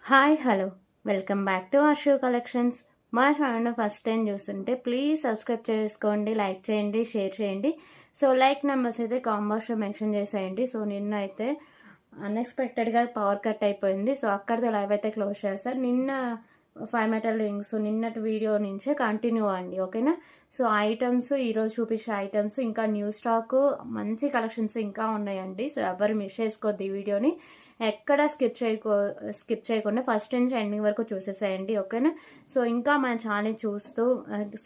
Hi hello welcome back to Arshu collections. మా channel first time చూస్తుంటే please subscribe చేసుకోండి, like చేయండి, షేర్ చేయండి. సో లైక్ నెంబర్స్ అయితే కాంబాక్స్లో మెన్షన్ చేసేయండి. సో నిన్న అయితే అన్ఎక్స్పెక్టెడ్గా పవర్ కట్ అయిపోయింది. సో అక్కడితో లైవ్ అయితే క్లోజ్ చేస్తారు. నిన్న 5 మెటల్ రింగ్స్ నిన్నటి వీడియో నుంచే కంటిన్యూ అండి, ఓకేనా. సో ఐటమ్స్ ఈరోజు చూపించే ఐటమ్స్ ఇంకా న్యూ స్టాక్ మంచి కలెక్షన్స్ ఇంకా ఉన్నాయండి. సో ఎవరు మిస్ చేసుకోవద్దు ఈ వీడియోని, ఎక్కడ స్కిప్ చేయకుండా ఫస్ట్ నుంచి ఎండింగ్ వరకు చూసేసేయండి, ఓకేనా. సో ఇంకా మన ఛానల్ చూస్తూ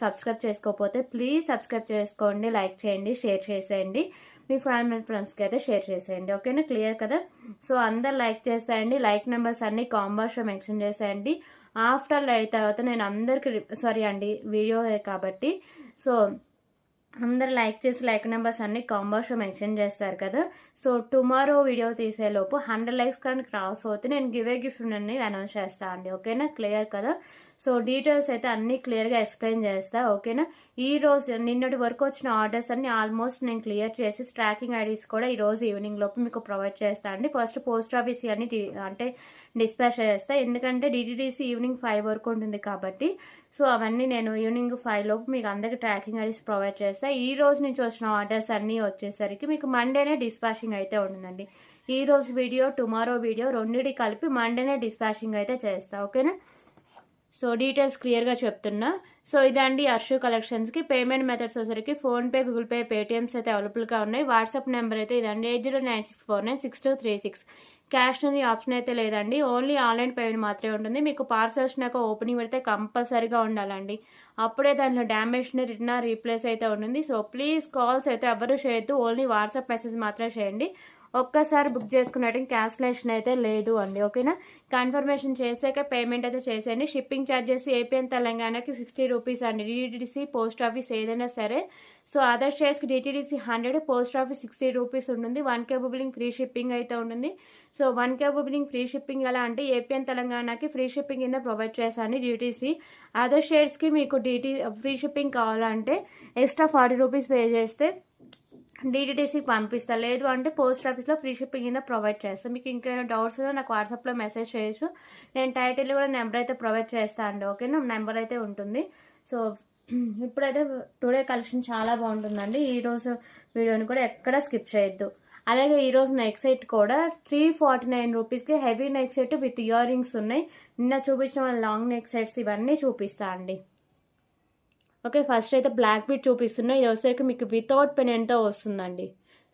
సబ్స్క్రైబ్ చేసుకోకపోతే ప్లీజ్ సబ్స్క్రైబ్ చేసుకోండి, లైక్ చేయండి, షేర్ చేసేయండి. మీ ఫ్యామిలీ ఫ్రెండ్స్కి అయితే షేర్ చేసేయండి, ఓకేనా. క్లియర్ కదా. సో అందరు లైక్ చేసేయండి. లైక్ నెంబర్స్ అన్ని కాంబాక్స్లో మెన్షన్ చేసేయండి. ఆఫ్టర్ లైవ్ తర్వాత నేను అందరికి సారీ అండి వీడియో కాబట్టి, సో అందరు లైక్ చేసి లైక్ నెంబర్స్ అన్ని కాంబాక్స్లో మెన్షన్ చేస్తారు కదా. సో టుమారో వీడియో తీసేలోపు 100 లైక్స్ కానీ క్రాస్ అవుతే నేను గివ్ ఏ గిఫ్ట్ అన్ని అనౌన్స్ చేస్తాను అండి, ఓకేనా. క్లియర్ కదా. సో డీటెయిల్స్ అయితే అన్ని క్లియర్గా ఎక్స్ప్లెయిన్ చేస్తా, ఓకేనా. ఈ రోజు నిన్నటి వరకు వచ్చిన ఆర్డర్స్ అన్ని ఆల్మోస్ట్ నేను క్లియర్ చేసి ట్రాకింగ్ ఐడీస్ కూడా ఈ రోజు ఈవినింగ్ లోపు మీకు ప్రొవైడ్ చేస్తా అండి. ఫస్ట్ పోస్ట్ ఆఫీస్ అన్ని అంటే డిస్పాచ్ చేస్తా, ఎందుకంటే డిటిడిసి ఈవినింగ్ 5 వరకు ఉంటుంది కాబట్టి. సో అవన్నీ నేను ఈవినింగ్ 5 లోపు మీకు అందరికి ట్రాకింగ్ ఐడీస్ ప్రొవైడ్ చేస్తా. ఈ రోజు నుంచి వచ్చిన ఆర్డర్స్ అన్నీ వచ్చేసరికి మీకు మండేనే డిస్పాచింగ్ అయితే ఉంటుందండి. ఈ రోజు వీడియో టుమారో వీడియో రెండింటి కలిపి మండేనే డిస్పాచింగ్ అయితే చేస్తా, ఓకేనా. సో డీటెయిల్స్ క్లియర్గా చెప్తున్నా. సో ఇదండి అర్షు కలెక్షన్స్కి పేమెంట్ మెథడ్స్ వచ్చేసరికి ఫోన్పే, గూగుల్ పే, పేటిఎమ్స్ అయితే అవైలబుల్గా ఉన్నాయి. వాట్సాప్ నెంబర్ అయితే ఇదండి 8096496236. క్యాష్ అని ఆప్షన్ అయితే లేదండి, ఓన్లీ ఆన్లైన్ పేమెంట్ మాత్రమే ఉంటుంది. మీకు పార్సల్ వచ్చినాక ఓపెనింగ్ పెడితే కంపల్సరీగా ఉండాలండి, అప్పుడే దాంట్లో డ్యామేజ్ రిటర్న్ రీప్లేస్ అయితే ఉంటుంది. సో ప్లీజ్ కాల్స్ అయితే ఎవరు చేయొద్దు, ఓన్లీ వాట్సాప్ మెసేజ్ మాత్రమే చేయండి. ఒక్కసారి బుక్ చేసుకున్నట్టు క్యాన్సిలేషన్ అయితే లేదు అండి, ఓకేనా. కన్ఫర్మేషన్ చేసాక పేమెంట్ అయితే చేసేయండి. షిప్పింగ్ ఛార్జెస్ ఏపీ అండ్ తెలంగాణకి 60 రూపీస్ అండి. డిటిడిసి పోస్ట్ ఆఫీస్ ఏదైనా సరే. సో అదర్ స్టేట్స్కి డిటిడిసి 100, పోస్ట్ ఆఫీస్ 60 రూపీస్ ఉంటుంది. 1K బుకింగ్ ఫ్రీ షిప్పింగ్ అయితే ఉంటుంది. So 1K booking free shipping ఎలా అంటే ఏపీ అండ్ తెలంగాణకి ఫ్రీ షిప్పింగ్ కింద ప్రొవైడ్ చేస్తాను డిటిసి. అదర్ స్టేట్స్కి మీకు ఫ్రీ షిప్పింగ్ కావాలంటే ఎక్స్ట్రా 40 రూపీస్ పే చేస్తే డిటిడిసికి పంపిస్తా, లేదు అంటే పోస్ట్ ఆఫీస్లో ఫ్రీ షిప్పింగ్ కింద ప్రొవైడ్ చేస్తాను. మీకు ఇంకేమైనా డౌట్స్ ఉన్నా నాకు వాట్సాప్లో మెసేజ్ చేయొచ్చు. నేను టైటిల్ కూడా నెంబర్ అయితే ప్రొవైడ్ చేస్తాను అండి, ఓకేనా. నెంబర్ అయితే ఉంటుంది. సో ఇప్పుడైతే టుడే కలెక్షన్ చాలా బాగుంటుందండి. ఈరోజు వీడియోని కూడా ఎక్కడ స్కిప్ చేయొద్దు. అలాగే ఈరోజు నెక్ సెట్ కూడా 349 రూపీస్కి heavy neck set with ear rings ఉన్నాయి. నిన్న చూపించిన లాంగ్ నెక్ సెట్స్ ఇవన్నీ చూపిస్తా అండి, ఓకే. ఫస్ట్ అయితే బ్లాక్ బీట్ చూపిస్తున్నా. ఇది వచ్చేసరికి మీకు వితౌట్ పెనెంట్తో వస్తుందండి.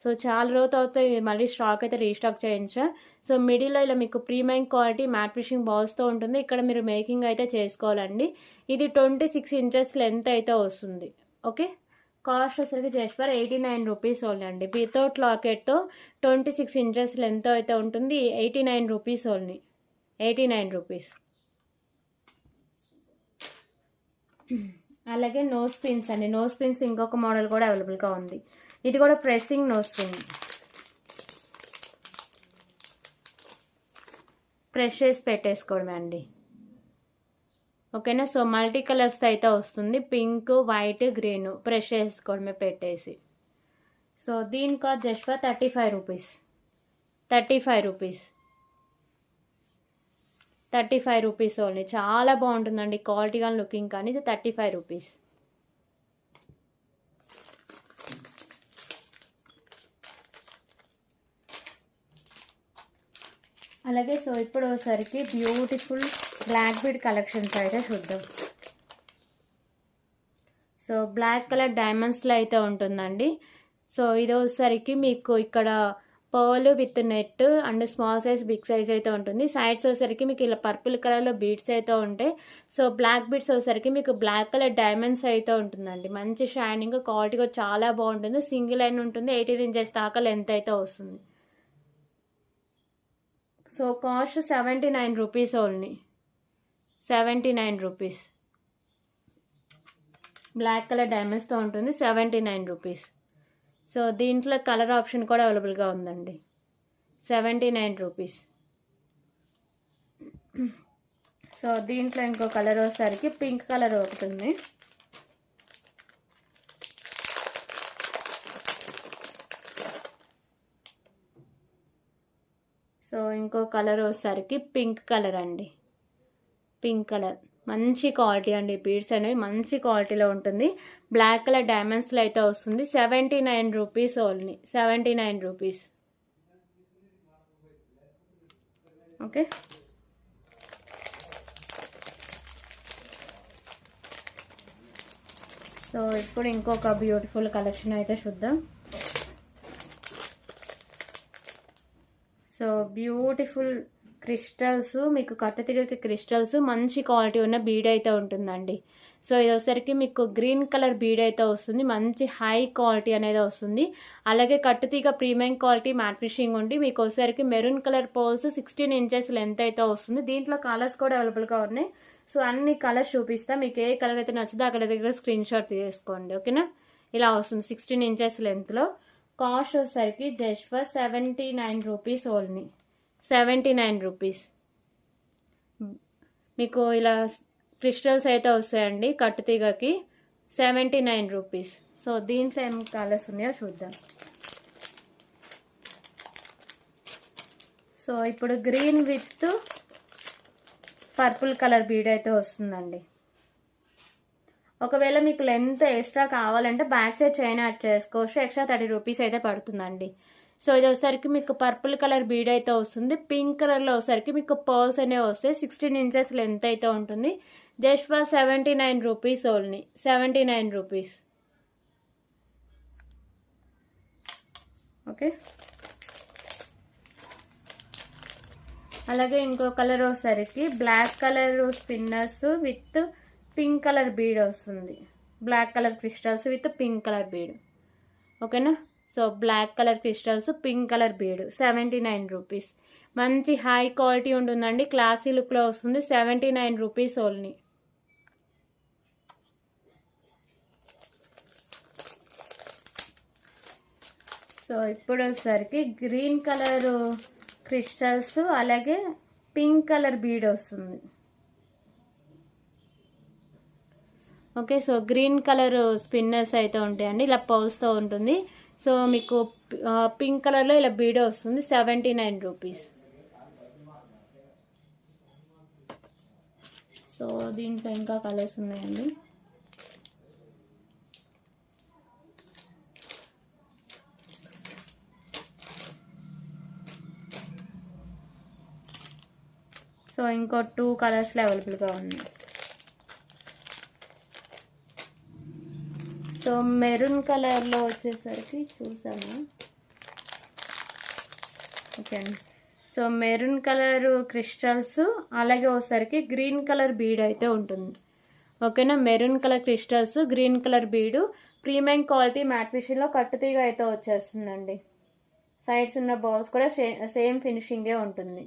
సో చాలా రోజులు అవుతాయి మళ్ళీ స్టాక్ అయితే రీస్టాక్ చేయించా. సో మిడిల్లో ఇలా మీకు ప్రీమియం క్వాలిటీ మ్యాట్ ఫిషింగ్ బాల్స్తో ఉంటుంది. ఇక్కడ మీరు మేకింగ్ అయితే చేసుకోవాలండి. ఇది 26 ఇంచెస్ లెంత్ అయితే వస్తుంది, ఓకే. కాస్ట్ వచ్చేసరికి జస్ట్ ఫర్ 89 రూపీస్ ఓన్లీ అండి. వితౌట్ లాకెట్తో 26 ఇంచెస్ లెంత్ అయితే ఉంటుంది. 89 రూపీస్ ఓన్లీ, 89 రూపీస్. అలాగే నోస్ పిన్స్ అండి. నోస్ పిన్స్ ఇంకొక మోడల్ కూడా అవైలబుల్గా ఉంది. ఇది కూడా ప్రెస్సింగ్ నోస్ పిన్, ప్రెస్ చేసి పెట్టేసుకోవడమే అండి, ఓకేనా. సో మల్టీ కలర్స్ అయితే వస్తుంది, పింక్, వైట్, గ్రీన్. ప్రెస్ చేసుకోవడమే పెట్టేసి. సో దీని cost just for 35 rupees, 35 rupees, 35 rupees only. చాలా బాగుంటుందండి క్వాలిటీ కానీ లుకింగ్ కానీ. ఇది 35 రూపీస్. అలాగే సో ఇప్పుడు ఒకసారికి బ్యూటిఫుల్ బ్లాక్ బీడ్ కలెక్షన్స్ అయితే చూద్దాం. సో బ్లాక్ కలర్ డైమండ్స్లో అయితే ఉంటుందండి. సో ఇది వచ్చేసరికి మీకు ఇక్కడ pearl with net and small size, big size అయితే ఉంటుంది. సైడ్స్ వచ్చేసరికి మీకు ఇలా పర్పుల్ కలర్లో బీడ్స్ అయితే ఉంటాయి. సో బ్లాక్ బీడ్స్ వచ్చేసరికి మీకు బ్లాక్ కలర్ డైమండ్స్ అయితే ఉంటుందండి. మంచి షైనింగ్, క్వాలిటీ కూడా చాలా బాగుంటుంది. సింగిల్ లైన్ ఉంటుంది. 18 ఇంచెస్ దాకా లెంత్ అయితే వస్తుంది. So cost 79 rupees only, 79 rupees. Black colour డైమండ్స్తో ఉంటుంది, 79 రూపీస్. సో దీంట్లో కలర్ ఆప్షన్ కూడా అవైలబుల్గా ఉందండి, 79 రూపీస్. సో దీంట్లో ఇంకో కలర్ వచ్చేసరికి పింక్ కలర్ ఒకటి. సో ఇంకో కలర్ వచ్చేసరికి పింక్ కలర్ అండి. పింక్ కలర్ మంచి క్వాలిటీ అండి. బీడ్స్ అనేవి మంచి క్వాలిటీలో ఉంటుంది. బ్లాక్ కలర్ డైమండ్స్లో అయితే వస్తుంది. 79 rupees only. 79 rupees. Okay. So ఇప్పుడు ఇంకొక బ్యూటిఫుల్ కలెక్షన్ అయితే చూద్దాం. సో బ్యూటిఫుల్ క్రిస్టల్స్, మీకు కట్టుతీగకి క్రిస్టల్స్ మంచి క్వాలిటీ ఉన్న బీడ్ అయితే ఉంటుందండి. సో ఇది వచ్చేసరికి మీకు గ్రీన్ కలర్ బీడ్ అయితే వస్తుంది. మంచి హై క్వాలిటీ అనేది వస్తుంది. అలాగే కట్టుతీగ ప్రీమియం క్వాలిటీ మ్యాట్ ఫినిషింగ్ ఉండి మీకు వచ్చేసరికి maroon colour poles 16 inches length అయితే వస్తుంది. దీంట్లో కలర్స్ కూడా అవైలబుల్గా ఉన్నాయి. సో అన్ని కలర్స్ చూపిస్తా. మీకు ఏ కలర్ అయితే నచ్చిందో అక్కడ దగ్గర స్క్రీన్ షాట్ తీసుకోండి. ఓకేనా. ఇలా వస్తుంది 16 ఇంచెస్ లెంత్లో. కాస్ట్ వచ్చేసరికి just for 79 rupees only. 79 rupees. మీకు ఇలా క్రిస్టల్స్ అయితే వస్తాయండి కట్టుతీగకి. 79 రూపీస్. సో దీంట్లో ఏం కలర్స్ ఉన్నాయో చూద్దాం. సో ఇప్పుడు green with purple colour bead అయితే వస్తుందండి. ఒకవేళ మీకు లెంత్ ఎక్స్ట్రా కావాలంటే బ్యాక్ సైడ్ చైన్ యాడ్ చేసుకోవచ్చు. ఎక్స్ట్రా 30 రూపీస్ అయితే పడుతుందండి. సో ఇది వచ్చేసరికి మీకు పర్పుల్ కలర్ బీడ్ అయితే వస్తుంది. పింక్ కలర్లో వచ్చేసరికి మీకు పర్ల్స్ అనేవి వస్తాయి. 16 ఇంచెస్ లెంత్ అయితే ఉంటుంది. Just for 79 rupees only. 79 rupees. Okay. అలాగే ఇంకో కలర్ వచ్చేసరికి black colour spinners with pink colour bead వస్తుంది. Black colour crystals with pink colour bead. ఓకేనా. So black colour crystals, pink colour bead. 79 rupees. మంచి high quality ఉంటుందండి. Classy లుక్లో వస్తుంది. 79 rupees only. So ఇప్పుడు వచ్చేసరికి గ్రీన్ కలర్ క్రిస్టల్స్ అలాగే pink colour bead వస్తుంది. Okay. So green colour spinners అయితే ఉంటాయండి. ఇలా పౌల్స్తో ఉంటుంది. సో మీకు పింక్ కలర్లో ఇలా బీడ్ వస్తుంది. 79 రూపీస్. సో దీంట్లో ఇంకా కలర్స్ ఉన్నాయండి. సో ఇంకో 2 కలర్స్లో అవైలబుల్గా ఉన్నాయి. సో మెరూన్ కలర్లో వచ్చేసరికి చూసాము. ఓకే అండి. సో మెరూన్ కలర్ క్రిస్టల్స్ అలాగే వచ్చేసరికి గ్రీన్ కలర్ బీడ్ అయితే ఉంటుంది. ఓకేనా. Maroon colour crystals, green colour బీడు, ప్రీమియం క్వాలిటీ మ్యాట్ ఫినిషింగ్లో కట్టుతీగ అయితే వచ్చేస్తుందండి. సైడ్స్ ఉన్న బాల్స్ కూడా సేమ్ ఫినిషింగే ఉంటుంది.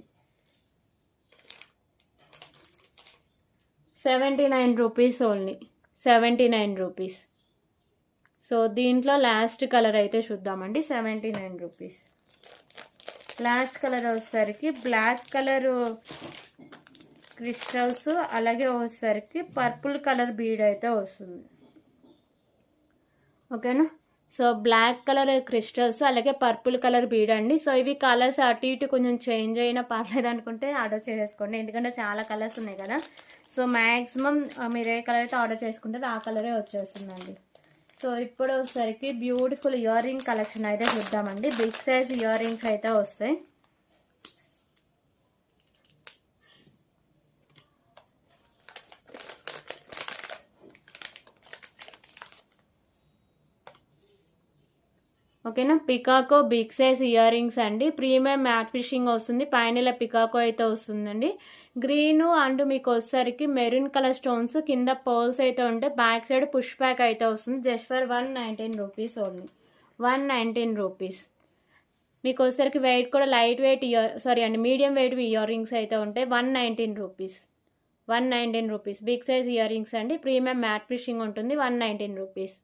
79 రూపీస్ ఓన్లీ. 79 రూపీస్. సో దీంట్లో లాస్ట్ కలర్ అయితే చూద్దామండి. 79 రూపీస్. లాస్ట్ కలర్ వచ్చేసరికి బ్లాక్ కలర్ క్రిస్టల్స్ అలాగే వచ్చేసరికి పర్పుల్ కలర్ బీడ్ అయితే వస్తుంది. ఓకేనా. సో బ్లాక్ కలర్ క్రిస్టల్స్ అలాగే పర్పుల్ కలర్ బీడ్ అండి. సో ఇవి కలర్స్ అటు ఇటు కొంచెం చేంజ్ అయినా పర్లేదు అనుకుంటే ఆర్డర్ చేసుకోండి. ఎందుకంటే చాలా కలర్స్ ఉన్నాయి కదా. సో మ్యాక్సిమం మీరు ఏ కలర్ అయితే ఆర్డర్ చేసుకుంటారో ఆ కలరే వచ్చేస్తుందండి. సో ఇప్పుడు వచ్చేసరికి బ్యూటిఫుల్ ఇయర్ రింగ్ కలెక్షన్ అయితే చూద్దామండి. బిగ్ సైజ్ ఇయర్ రింగ్స్ అయితే వస్తాయి. ఓకేనా. పికాకో బిగ్ సైజ్ ఇయర్ రింగ్స్ అండి. ప్రీమియం మ్యాట్ ఫినిషింగ్ వస్తుంది. పైన పికాకో అయితే వస్తుందండి. గ్రీన్ అండ్ మీకు వచ్చేసరికి మెరూన్ కలర్ స్టోన్స్, కింద పర్ల్స్ అయితే ఉంటాయి. బ్యాక్ సైడ్ పుష్ బ్యాక్ అయితే వస్తుంది. Just for 119 rupees only. 119 rupees. మీకు వచ్చేసరికి వెయిట్ కూడా light weight medium weight ear rings అయితే ఉంటాయి. 119 rupees. 119 rupees. Big size ear rings అండి. ప్రీమియం మ్యాట్ ఫినిషింగ్ ఉంటుంది. 119 రూపీస్.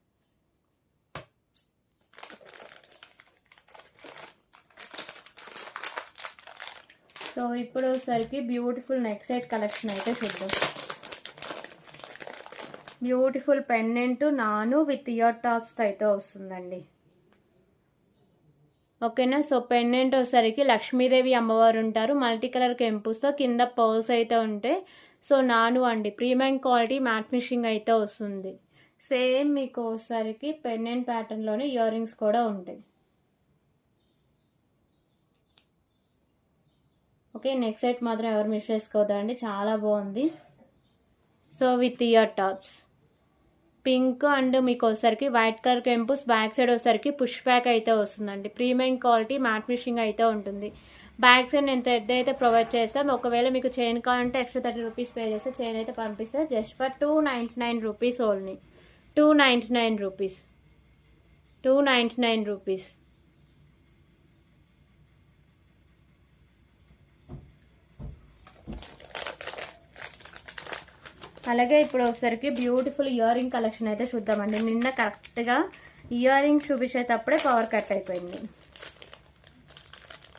సో ఇప్పుడు వచ్చేసరికి బ్యూటిఫుల్ నెక్ సెట్ కలెక్షన్ అయితే చూద్దాం. బ్యూటిఫుల్ పెండెంట్ నాను విత్ ఇయర్ టాప్స్తో అయితే వస్తుందండి. ఓకేనా. సో పెండెంట్ వచ్చేసరికి లక్ష్మీదేవి అమ్మవారు ఉంటారు, మల్టీ కలర్ కెంపుస్తో, కింద పర్ల్స్ అయితే ఉంటాయి. సో నాను అండి, ప్రీమియం క్వాలిటీ మ్యాట్ ఫినిషింగ్ అయితే వస్తుంది. సేమ్ మీకు వచ్చేసరికి పెండెంట్ ప్యాటర్న్లోనే ఇయర్ రింగ్స్ కూడా ఉంటాయి. ఓకే, నెక్స్ట్ సెట్ మాత్రం ఎవరు మిస్ చేసుకోవద్దండి, చాలా బాగుంది. So with ear tops pink and మీకు వచ్చేసరికి వైట్ కలర్ కెంపుస్, బ్యాక్ సైడ్ వచ్చేసరికి పుష్ బ్యాక్ అయితే వస్తుందండి. ప్రీమియం క్వాలిటీ మ్యాట్ ఫినిషింగ్ అయితే ఉంటుంది. బ్యాక్ సైడ్ నేను థ్రెడ్ అయితే ప్రొవైడ్ చేస్తాం. ఒకవేళ మీకు చైన్ కావాలంటే ఎక్స్ట్రా 30 రూపీస్ పే చేస్తే చైన్ అయితే పంపిస్తే just for 299 rupees only. 299 rupees, 299 rupees. అలాగే ఇప్పుడు ఒకసారికి బ్యూటిఫుల్ ఇయర్ రింగ్ కలెక్షన్ అయితే చూద్దామండి. నిన్న కరెక్ట్గా ఇయర్ రింగ్ చూపించేటప్పుడే పవర్ కట్ అయిపోయింది.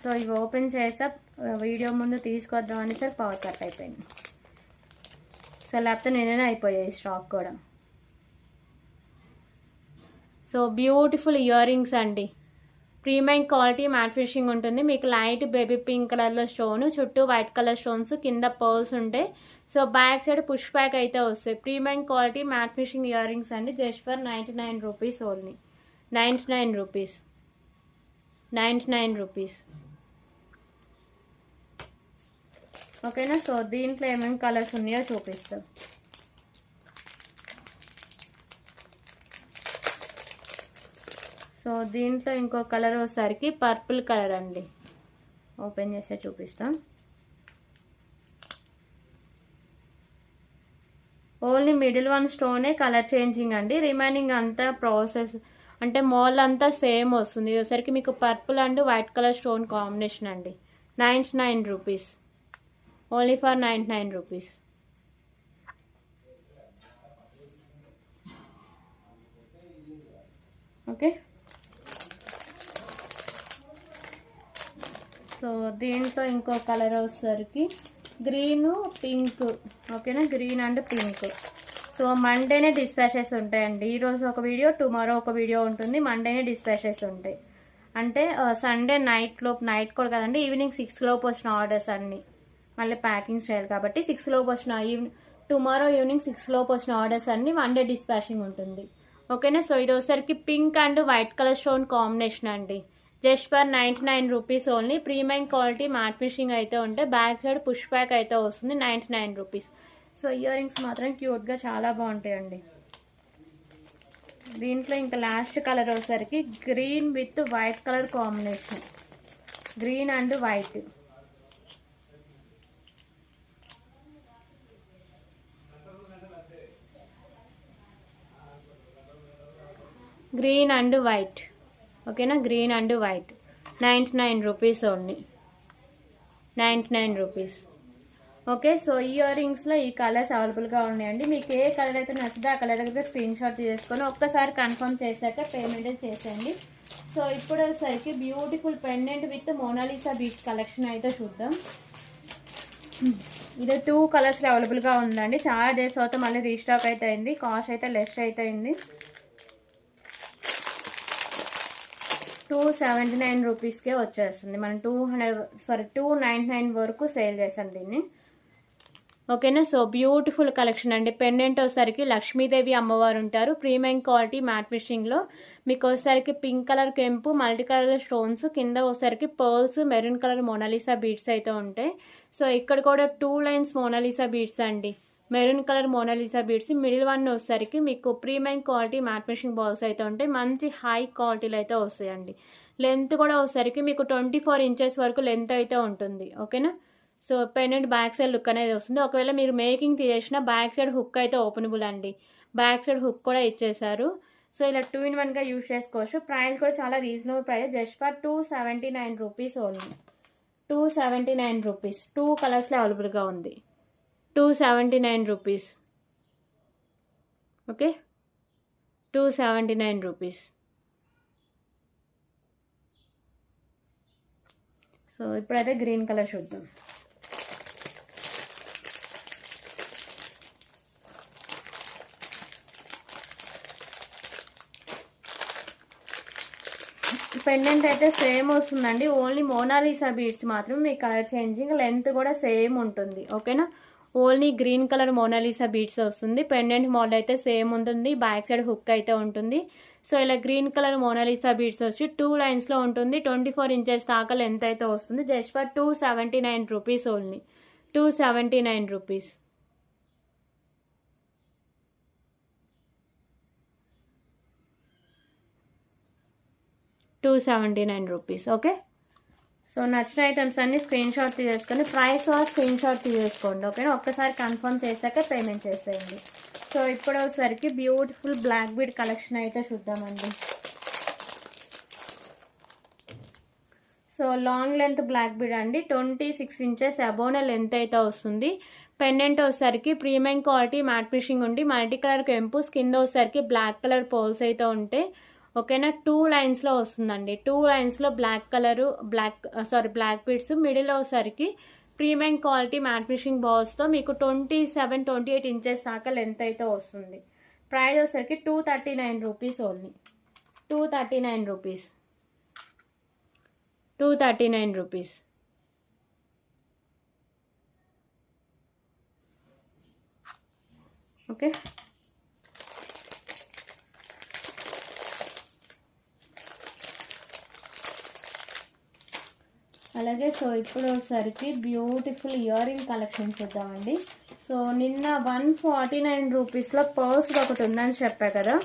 సో ఇవి ఓపెన్ చేసా వీడియో ముందు తీసుకొద్దామని సార్ పవర్ కట్ అయిపోయింది. సో లేకపోతే నేనే అయిపోయాయి స్టాక్ కూడా. సో బ్యూటిఫుల్ ఇయర్ రింగ్స్ అండి, ప్రీమియం క్వాలిటీ మ్యాట్ ఫినిషింగ్ ఉంటుంది. మీకు లైట్ బేబీ పింక్ కలర్లో స్టోన్, చుట్టూ వైట్ కలర్ స్టోన్స్, కింద పర్ల్స్ ఉంటాయి. So back side push back అయితే వస్తాయి. Premium quality matte finishing year rings అండి, just for 99 rupees only. 99 rupees, 99 rupees. ఓకేనా. సో దీంట్లో ఏమేమి కలర్స్ ఉన్నాయో చూపిస్తాం. సో దీంట్లో ఇంకో కలర్ వచ్చేసరికి పర్పుల్ కలర్ అండి, ఓపెన్ చేస్తే చూపిస్తాం. ఓన్లీ మిడిల్ వన్ స్టోనే కలర్ చేంజింగ్ అండి, రిమైనింగ్ అంతా ప్రాసెస్ అంటే మోల్ అంతా సేమ్ వస్తుంది. వచ్చేసరికి మీకు purple and white colour stone combination అండి. 99 rupees, only for 99 rupees. Okay. So దీంట్లో ఇంకో కలర్ వచ్చేసరికి గ్రీను పింక్. ఓకేనా, గ్రీన్ అండ్ పింక్. సో మండేనే డిస్పాచెస్ ఉంటాయండి. ఈరోజు ఒక వీడియో, టుమారో ఒక వీడియో ఉంటుంది. మండేనే డిస్పాచెస్ ఉంటాయి. అంటే సండే నైట్ కూడా కదండి, ఈవినింగ్ 6 లోపు వచ్చిన ఆర్డర్స్ అన్నీ మళ్ళీ ప్యాకింగ్ చేయాలి కాబట్టి 6 లోపు వచ్చిన టుమారో ఈవినింగ్ 6 లోపు వచ్చిన ఆర్డర్స్ అన్నీ వన్ డే డిస్పాచింగ్ ఉంటుంది. ఓకేనా. సో ఇది వచ్చేసరికి pink and white colour stone combination అండి, just for 99 rupees only. Premium quality matte finishing అయితే ఉంటే బ్యాక్ సైడ్ పుష్ బ్యాక్ అయితే వస్తుంది. 99 రూపీస్. సో ఇయర్ రింగ్స్ మాత్రం క్యూట్గా చాలా బాగుంటాయండి. దీంట్లో ఇంకా లాస్ట్ కలర్ వచ్చేసరికి green with white colour combination, green and white. Green and white. ఓకేనా, green and white. 99 rupees only, 99 rupees. Okay. So ear రింగ్స్లో ఈ కలర్స్ అవైలబుల్గా ఉన్నాయండి. మీకు ఏ కలర్ అయితే నచ్చితే ఆ కలర్ దగ్గర స్క్రీన్ షాట్ చేసుకొని ఒక్కసారి కన్ఫర్మ్ చేశాక పేమెంట్ చేసేయండి. సో ఇప్పుడు వచ్చేసరికి beautiful pendant with Mona Lisa beads collection అయితే చూద్దాం. ఇది 2 కలర్స్లో అవైలబుల్గా ఉందండి. చాలా డేస్ అవుతే మళ్ళీ రీస్టాక్ అయితే అయింది. కాస్ట్ అయితే లెస్ అయితే అయింది. 279 రూపీస్కే వచ్చేస్తుంది. మనం 299 వరకు సేల్ చేస్తాం దీన్ని. ఓకేనా. సో బ్యూటిఫుల్ కలెక్షన్ అండి. పెండెంట్ వచ్చేసరికి లక్ష్మీదేవి అమ్మవారు ఉంటారు. ప్రీమియం క్వాలిటీ మ్యాట్ ఫినిషింగ్లో మీకు వచ్చేసరికి పింక్ కలర్ కెంపు, మల్టీ కలర్ స్టోన్స్, కింద వచ్చేసరికి pearls, maroon colour Mona Lisa beads అయితే ఉంటాయి. సో ఇక్కడ కూడా 2 లైన్స్ మోనాలిసా బీడ్స్ అండి, maroon colour Mona Lisa beads. Middle one వచ్చేసరికి మీకు premium quality matte finishing balls అయితే ఉంటాయి. మంచి హై క్వాలిటీలో అయితే వస్తాయండి. లెంత్ కూడా వచ్చేసరికి మీకు 24 ఇంచెస్ వరకు లెంత్ అయితే ఉంటుంది. ఓకేనా. So pendant back side look అనేది వస్తుంది. ఒకవేళ మీరు మేకింగ్ తీసేసిన బ్యాక్ సైడ్ హుక్ అయితే ఓపెనబుల్ అండి, బ్యాక్ సైడ్ హుక్ కూడా ఇచ్చేసారు. సో ఇలా 2 in 1గా యూజ్ చేసుకోవచ్చు. ప్రైస్ కూడా చాలా reasonable price, just for 279 rupees only. 279 rupees. 2 కలర్స్లో అవైలబుల్గా ఉంది. 279 రూపీస్. Okay, 279 rupees. సో ఇప్పుడైతే గ్రీన్ కలర్ చూద్దాం. పెండెంట్ అయితే సేమ్ వస్తుందండి. ఓన్లీ మోనాలిసా బీడ్స్ మాత్రం మీ కలర్ చేంజింగ్, లెంత్ కూడా సేమ్ ఉంటుంది. ఓకేనా, only green colour Mona Lisa beads వస్తుంది. పెండెంట్ మోడల్ అయితే సేమ్ ఉంటుంది. బ్యాక్ సైడ్ హుక్ అయితే ఉంటుంది. సో ఇలా గ్రీన్ కలర్ మోనాలిసా బీడ్స్ వచ్చి 2 లైన్స్లో ఉంటుంది. 24 ఇంచెస్ దాకా లెంత్ అయితే వస్తుంది. Just for 279 rupees only. 279 rupees. Rupees. Okay, so నచ్చిన ఐటమ్స్ అన్ని స్క్రీన్ షాట్ తీసేసుకొని ప్రైస్ స్క్రీన్ షాట్ తీసేసుకోండి. ఓకేనా, ఒక్కసారి కన్ఫర్మ్ చేశాక పేమెంట్ చేసేయండి. సో ఇప్పుడు ఒకసారికి బ్యూటిఫుల్ బ్లాక్ బీడ్ కలెక్షన్ అయితే చూద్దామండి. So long length black bead అండి. 26 ఇంచెస్ అబోనే లెంత్ అయితే వస్తుంది. పెండెంట్ వచ్చేసరికి ప్రీమియం క్వాలిటీ మ్యాట్ ఫినిషింగ్ ఉండి మల్టీ కలర్ కెంపుస్, కింద వచ్చేసరికి బ్లాక్ కలర్ పోల్స్ అయితే ఉంటాయి. ఓకేనా, 2 లైన్స్లో వస్తుందండి. 2 లైన్స్లో black colour black beads, middle వచ్చేసరికి ప్రీమియం క్వాలిటీ మ్యాట్ ఫినిషింగ్ బాల్స్తో మీకు 27-28 ఇంచెస్ దాకా లెంత్ అయితే వస్తుంది. ప్రైస్ వచ్చేసరికి 239 rupees only. 239 rupees. 239 rupees. Okay, అలాగే సో ఇప్పుడు ఒకసారికి బ్యూటిఫుల్ ఇయర్ రింగ్ కలెక్షన్ చూద్దామండి. సో నిన్న 149 రూపీస్లో పర్స్ ఒకటి ఉందని చెప్పా కదా.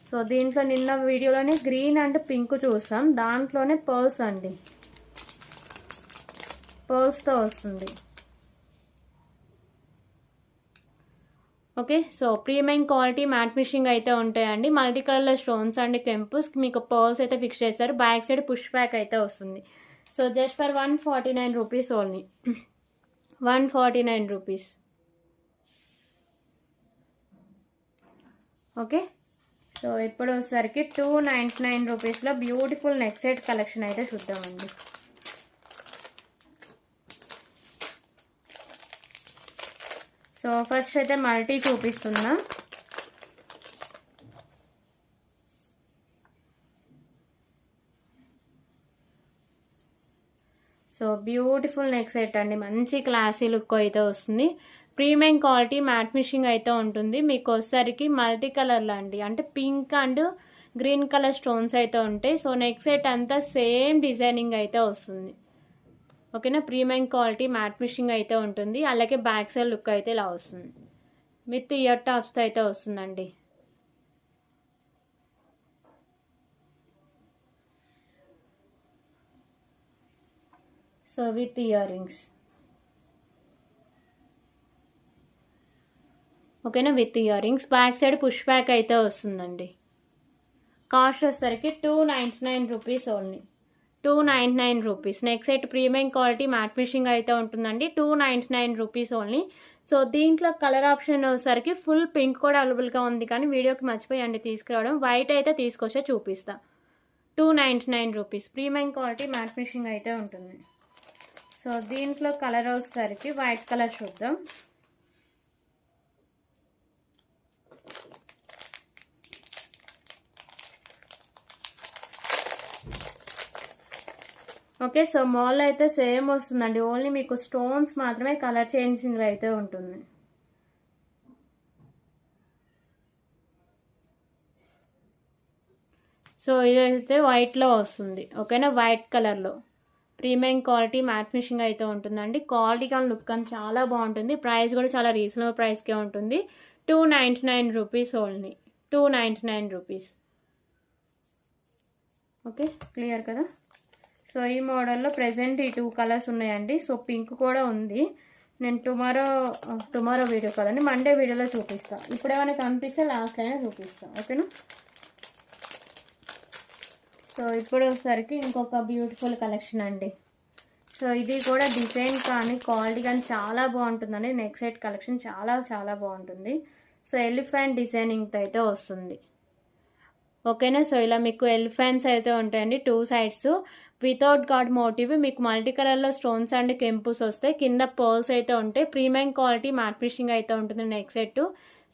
సో దీంట్లో నిన్న వీడియోలోనే గ్రీన్ అండ్ పింక్ చూసాం, దాంట్లోనే పర్స్ అండి, పర్స్తో వస్తుంది. Okay, so premium quality matte finishing అయితే ఉంటాయండి. మల్టీ కలర్లో స్టోన్స్ అండ్ కెంపుస్, మీకు పర్స్ అయితే ఫిక్స్ చేస్తారు. బ్యాక్ సైడ్ పుష్ బ్యాక్ అయితే వస్తుంది. So just for 149 rupees only. 149 rupees. Okay, so ఇప్పుడు వచ్చేసరికి 299 రూపీస్లో బ్యూటిఫుల్ నెక్ సెట్ కలెక్షన్ అయితే చూద్దామండి. సో ఫస్ట్ అయితే మల్టీ చూపిస్తున్నా. సో బ్యూటిఫుల్ నెక్ సెట్ అండి, మంచి క్లాసీ లుక్ అయితే వస్తుంది. ప్రీమియం క్వాలిటీ మ్యాట్ ఫినిషింగ్ అయితే ఉంటుంది. మీకు వచ్చేసరికి మల్టీ కలర్లో అండి, అంటే pink and green colour stones అయితే ఉంటాయి. సో నెక్ సెట్ అంతా సేమ్ డిజైనింగ్ అయితే వస్తుంది. ఓకేనా, ప్రీమియం క్వాలిటీ మ్యాట్ ఫినిషింగ్ అయితే ఉంటుంది. అలాగే బ్యాక్ సైడ్ లుక్ అయితే ఇలా వస్తుంది. విత్ ఇయర్ టాప్స్ అయితే వస్తుందండి. So with ear rings. ఓకేనా, with ear rings. Back side push back అయితే వస్తుందండి. కాస్ట్ వచ్చేసరికి 299 rupees only. 299 rupees. Next set premium quality matte finishing అయితే ఉంటుందండి. 299 రూపీస్ ఓన్లీ. సో దీంట్లో కలర్ ఆప్షన్ వచ్చేసరికి ఫుల్ పింక్ కూడా అవైలబుల్గా ఉంది, కానీ వీడియోకి మర్చిపోయండి తీసుకురావడం. వైట్ అయితే తీసుకొచ్చే చూపిస్తా. 299 rupees. Premium quality matte finishing అయితే ఉంటుంది. సో దీంట్లో కలర్ వచ్చేసరికి వైట్ కలర్ చూద్దాం. ఓకే, సో మాల్ అయితే సేమ్ వస్తుందండి. ఓన్లీ మీకు స్టోన్స్ మాత్రమే కలర్ చేంజింగ్ అయితే ఉంటుంది. సో ఇదైతే వైట్లో వస్తుంది. ఓకేనా, వైట్ కలర్లో ప్రీమియం క్వాలిటీ మ్యాట్ ఫినిషింగ్ అయితే ఉంటుందండి. క్వాలిటీ కానీ లుక్ కానీ చాలా బాగుంటుంది. ప్రైస్ కూడా చాలా రీజనబుల్ ప్రైస్కే ఉంటుంది. 299 rupees only. 299 rupees. Okay, clear కదా. సో ఈ మోడల్లో ప్రెజెంట్ ఈ 2 కలర్స్ ఉన్నాయండి. సో పింక్ కూడా ఉంది. నేను టుమారో వీడియో కదండి, మండే వీడియోలో చూపిస్తాను. ఇప్పుడు ఏమైనా కనిపిస్తే లాస్ట్ అయినా చూపిస్తాను. ఓకేనా. సో ఇప్పుడు ఒకసారికి ఇంకొక బ్యూటిఫుల్ కలెక్షన్ అండి. సో ఇది కూడా డిజైన్ కానీ క్వాలిటీ కానీ చాలా బాగుంటుందండి. నెక్ సెట్ కలెక్షన్ చాలా చాలా బాగుంటుంది. సో ఎలిఫెంట్ డిజైనింగ్తో అయితే వస్తుంది. ఓకేనా. సో ఇలా మీకు ఎలిఫెంట్స్ అయితే ఉంటాయండి 2 సైడ్స్. వితౌట్ గాడ్ మోటివ్ మీకు మల్టీ కలర్లో స్టోన్స్ అండ్ కెంపుస్ వస్తాయి. కింద పర్ల్స్ అయితే ఉంటాయి. ప్రీమియం క్వాలిటీ మ్యాట్ ఫినిషింగ్ అయితే ఉంటుంది నెక్ సెట్.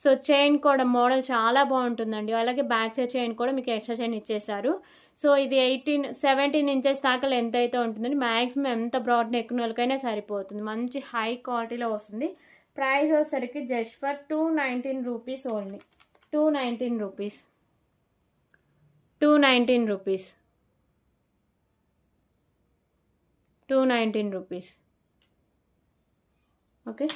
సో చైన్ కూడా మోడల్ చాలా బాగుంటుందండి. అలాగే బ్యాక్ సైడ్ చైన్ కూడా మీకు ఎక్స్ట్రా చైన్ ఇచ్చేసారు. సో ఇది 17 ఇంచెస్ దాకా లెంత్ అయితే ఉంటుందండి. మ్యాక్సిమం ఎంత బ్రాడ్ నెక్ వాళ్ళకైనా సరిపోతుంది. మంచి హై క్వాలిటీలో వస్తుంది. ప్రైస్ వచ్చేసరికి just for 219 rupees only. 219 rupees. 219 rupees. 219 rupees. Okay.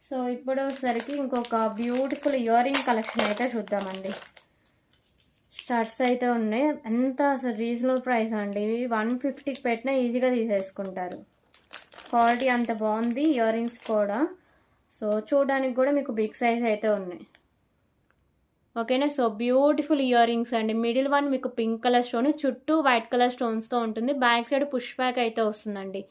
So ఇప్పుడు వచ్చేసరికి ఇంకొక బ్యూటిఫుల్ ఇయర్ రింగ్ కలెక్షన్ అయితే చూద్దామండి. స్టడ్స్ అయితే ఉన్నాయి. ఎంత అసలు రీజనబుల్ ప్రైస్ అండి. 150కి పెట్టినా ఈజీగా తీసేసుకుంటారు. క్వాలిటీ అంత బాగుంది. ఇయర్ రింగ్స్ కూడా సో చూడడానికి కూడా మీకు బిగ్ సైజ్ అయితే ఉన్నాయి. ఓకేనా. సో బ్యూటిఫుల్ ఇయర్ రింగ్స్ అండి. మిడిల్ వన్ మీకు పింక్ కలర్ స్టోన్, చుట్టూ వైట్ కలర్ స్టోన్స్తో ఉంటుంది. బ్యాక్ సైడ్ పుష్ బ్యాక్ అయితే వస్తుందండి.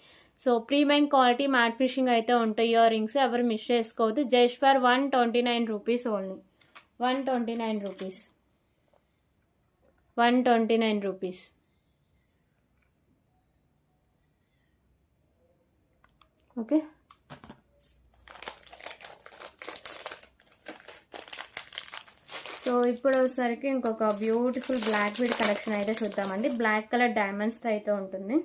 So premium quality matte finishing అయితే ఉంటాయి ఇయర్ రింగ్స్. ఎవరు మిస్ చేసుకోవద్దు. Just for 129 rupees only. 129 rupees. 129 rupees. Okay. So ఇప్పుడు వచ్చేసరికి ఇంకొక బ్యూటిఫుల్ బ్లాక్ బీడ్ కలెక్షన్ అయితే చూద్దామండి. బ్లాక్ కలర్ డైమండ్స్తో అయితే ఉంటుంది.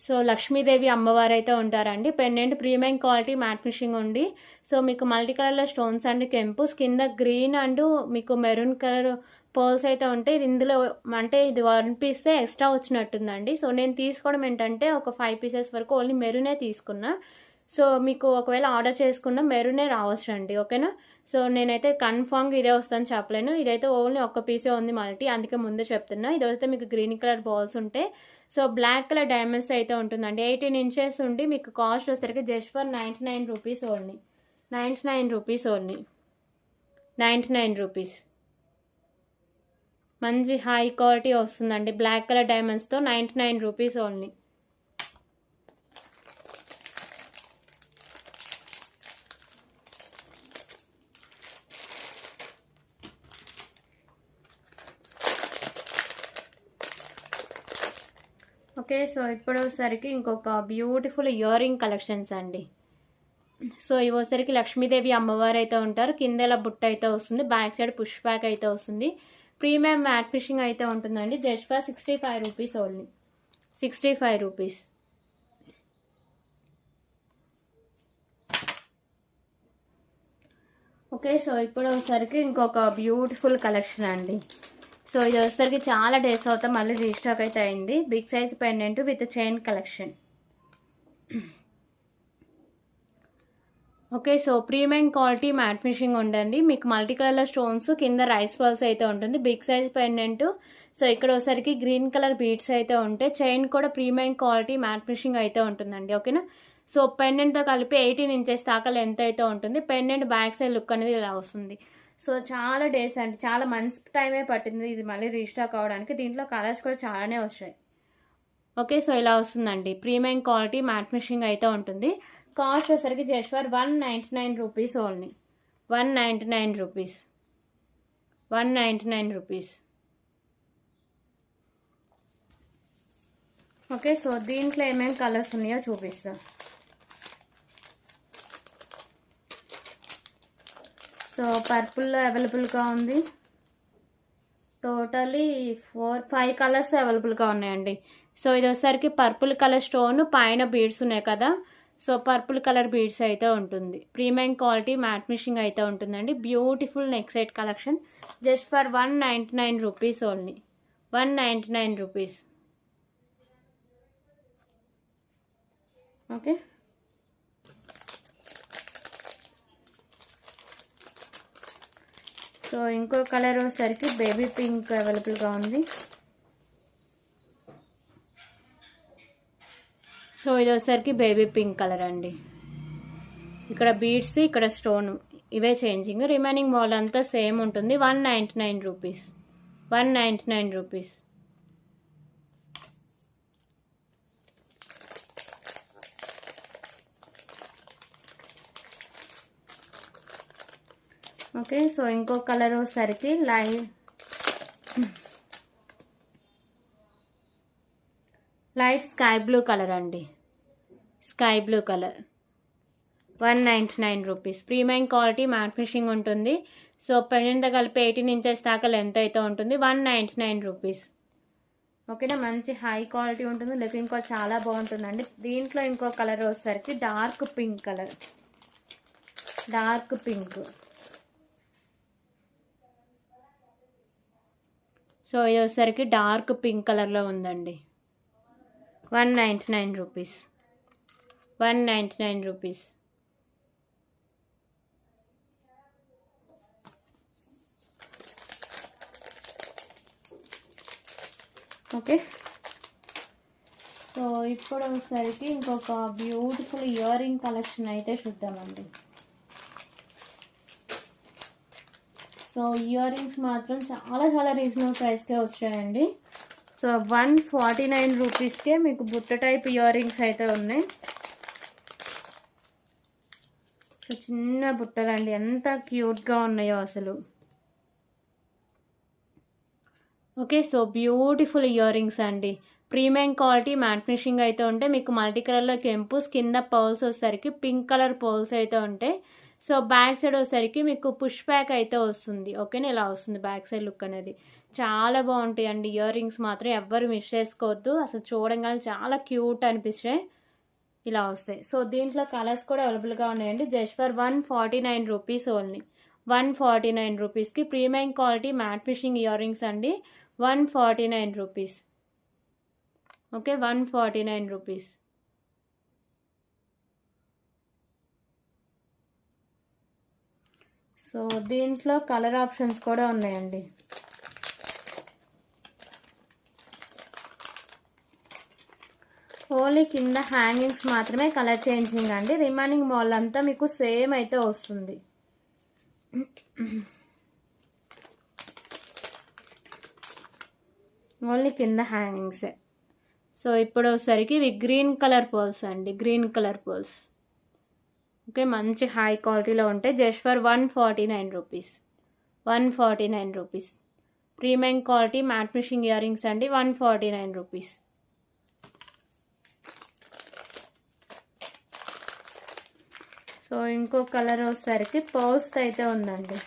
సో లక్ష్మీదేవి అమ్మవారు అయితే ఉంటారండి. Pendant premium quality matte finishing ఉంది. సో మీకు మల్టీ కలర్లో స్టోన్స్ అండ్ కెంపుస్, కింద గ్రీన్ అండ్ మీకు మెరూన్ కలర్ పర్ల్స్ అయితే ఉంటాయి. ఇందులో అంటే ఇది 1 పీసే ఎక్స్ట్రా వచ్చినట్టుందండి. సో నేను తీసుకోవడం ఏంటంటే ఒక 5 పీసెస్ వరకు ఓన్లీ మెరూనే తీసుకున్నా. సో మీకు ఒకవేళ ఆర్డర్ చేసుకున్న మెరూనే రావచ్చు అండి. ఓకేనా. సో నేనైతే కన్ఫామ్గా ఇదే వస్తుందని చెప్పలేను. ఇదైతే ఓన్లీ ఒక్క పీసే ఉంది మల్టీ, అందుకే ముందే చెప్తున్నా. ఇదైతే మీకు గ్రీన్ కలర్ బాల్స్ ఉంటాయి. సో బ్లాక్ కలర్ డైమండ్స్ అయితే ఉంటుందండి. 18 ఇంచెస్ ఉండి మీకు కాస్ట్ వచ్చేసరికి just for 99 rupees only. 99 rupees only. 99 rupees. మంచి హై క్వాలిటీ వస్తుందండి. బ్లాక్ కలర్ డైమండ్స్తో 99 రూపీస్ ఓన్లీ. ఓకే. సో ఇప్పుడు వచ్చేసరికి ఇంకొక బ్యూటిఫుల్ ఇయర్ రింగ్ కలెక్షన్స్ అండి. సో ఇవి వచ్చేసరికి లక్ష్మీదేవి అమ్మవారు అయితే ఉంటారు. కింద ఇలా బుట్ట అయితే వస్తుంది. బ్యాక్ సైడ్ పుష్ బ్యాక్ అయితే వస్తుంది. ప్రీమియం మ్యాట్ ఫినిషింగ్ అయితే ఉంటుందండి. Just for 65 rupees only. 65 rupees. Okay. So ఇప్పుడు వచ్చేసరికి ఇంకొక బ్యూటిఫుల్ కలెక్షన్ అండి. సో ఇది వచ్చేసరికి చాలా డేస్ అవుతా మళ్ళీ రీస్టాక్ అయితే అయింది. Big size pendant with chain collection. Okay. So premium quality matte finishing ఉండండి. మీకు మల్టీ కలర్ స్టోన్స్, కింద రైస్ పర్ల్స్ అయితే ఉంటుంది. Big size pendant. సో ఇక్కడ వచ్చేసరికి గ్రీన్ కలర్ బీడ్స్ అయితే ఉంటాయి. చైన్ కూడా ప్రీమియం క్వాలిటీ మ్యాట్ ఫినిషింగ్ అయితే ఉంటుందండి. ఓకేనా. సో పెండెంట్తో కలిపి 18 ఇంచెస్ దాకా లెంత్ అయితే ఉంటుంది. పెండెంట్ బ్యాక్ సైడ్ లుక్ అనేది ఇలా వస్తుంది. సో చాలా డేస్ అంటే చాలా మంత్స్ టైమే పట్టింది ఇది మళ్ళీ రీస్టాక్ అవ్వడానికి. దీంట్లో కలర్స్ కూడా చాలానే వచ్చాయి. ఓకే. సో ఇలా వస్తుందండి. ప్రీమియం క్వాలిటీ మ్యాట్ ఫినిషింగ్ అయితే ఉంటుంది. కాస్ట్ వచ్చేసరికి just for 199 rupees only. 199 rupees. 199 rupees. Okay. So దీంట్లో ఏమేమి కలర్స్ ఉన్నాయో చూపిస్తా. సో పర్పుల్లో అవైలబుల్గా ఉంది. టోటలీ 5 కలర్స్ అవైలబుల్గా ఉన్నాయండి. సో ఇది వచ్చేసరికి పర్పుల్ కలర్ స్టోన్ పైన బీడ్స్ ఉన్నాయి కదా. సో పర్పుల్ కలర్ బీడ్స్ అయితే ఉంటుంది. ప్రీమియం క్వాలిటీ మ్యాట్ ఫినిషింగ్ అయితే ఉంటుందండి. Beautiful neck set collection. Just for 199 rupees only. 199 rupees. Okay. So ఇంకో కలర్ వచ్చేసరికి బేబీ పింక్ అవైలబుల్గా ఉంది. సో ఇది వచ్చేసరికి బేబీ పింక్ కలర్ అండి. ఇక్కడ బీడ్స్, ఇక్కడ స్టోన్, ఇవే చేంజింగ్. రిమైనింగ్ మోల్ అంతా సేమ్ ఉంటుంది. 199 రూపీస్. 199 రూపీస్. ఓకే. సో ఇంకో కలర్ వచ్చేసరికి లైట్ స్కై బ్లూ కలర్ అండి. Sky blue colour. 199 rupees. Premium quality matte finishing ఉంటుంది. సో పెండెంట్తో కలిపి 18 ఇంచెస్ దాకా లెంత్ అయితే ఉంటుంది. 199 రూపీస్. ఓకేనా, మంచి హై క్వాలిటీ ఉంటుంది. లుకింగ్ కూడా చాలా బాగుంటుందండి. దీంట్లో ఇంకో కలర్ వచ్చేసరికి dark pink colour, dark pink. So ఇది వచ్చేసరికి డార్క్ పింక్ కలర్లో ఉందండి. 199 రూపీస్. 199 రూపీస్. ఓకే, సో ఇప్పుడు వచ్చేసరికి ఇంకొక బ్యూటిఫుల్ ఇయర్ రింగ్ కలెక్షన్ అయితే చూద్దామండి. సో ఇయర్ రింగ్స్ మాత్రం చాలా చాలా రీజనబుల్ ప్రైస్కే వచ్చాయండి. సో 149 రూపీస్కే మీకు బుట్ట టైప్ ఇయర్ రింగ్స్ అయితే ఉన్నాయి. సో చిన్న బుట్టలండి, ఎంత క్యూట్గా ఉన్నాయో అసలు. Okay, so beautiful ear rings అండి. ప్రీమియం క్వాలిటీ మ్యాట్ ఫినిషింగ్ అయితే ఉంటే మీకు మల్టీ కలర్లో కెంపుస్, కింద పర్ల్స్ వచ్చేసరికి పింక్ కలర్ పర్ల్స్ అయితే ఉంటాయి. సో బ్యాక్ సైడ్ వచ్చేసరికి మీకు పుష్ బ్యాక్ అయితే వస్తుంది. ఓకేనా, ఇలా వస్తుంది బ్యాక్ సైడ్ లుక్ అనేది. చాలా బాగుంటాయి అండి ఇయర్ రింగ్స్ మాత్రం, ఎవ్వరు మిస్ చేసుకోవద్దు. అసలు చూడంగానే చాలా క్యూట్ అనిపిస్తాయి, ఇలా వస్తాయి. సో దీంట్లో కలర్స్ కూడా అవైలబుల్గా ఉన్నాయండి. Just for 149 rupees only. 149 రూపీస్కి premium quality matte finishing year rings అండి. 149 రూపీస్. Okay, 149 rupees. సో దీంట్లో కలర్ ఆప్షన్స్ కూడా ఉన్నాయండి. ఓన్లీ కింద హ్యాంగింగ్స్ మాత్రమే కలర్ చేంజింగ్ అండి. రిమైనింగ్ మాల్ అంతా మీకు సేమ్ అయితే వస్తుంది. ఓన్లీ కింద హ్యాంగింగ్సే. సో ఇప్పుడు వచ్చేసరికి ఇవి గ్రీన్ కలర్ పర్ల్స్ అండి, గ్రీన్ కలర్ పర్ల్స్. ఓకే, మంచి హై క్వాలిటీలో ఉంటాయి. Just for 149 rupees. 149 rupees. Premium quality matte finishing year rings అండి. 149 రూపీస్. సో ఇంకో కలర్ వచ్చేసరికి పర్ల్స్ అయితే ఉందండి.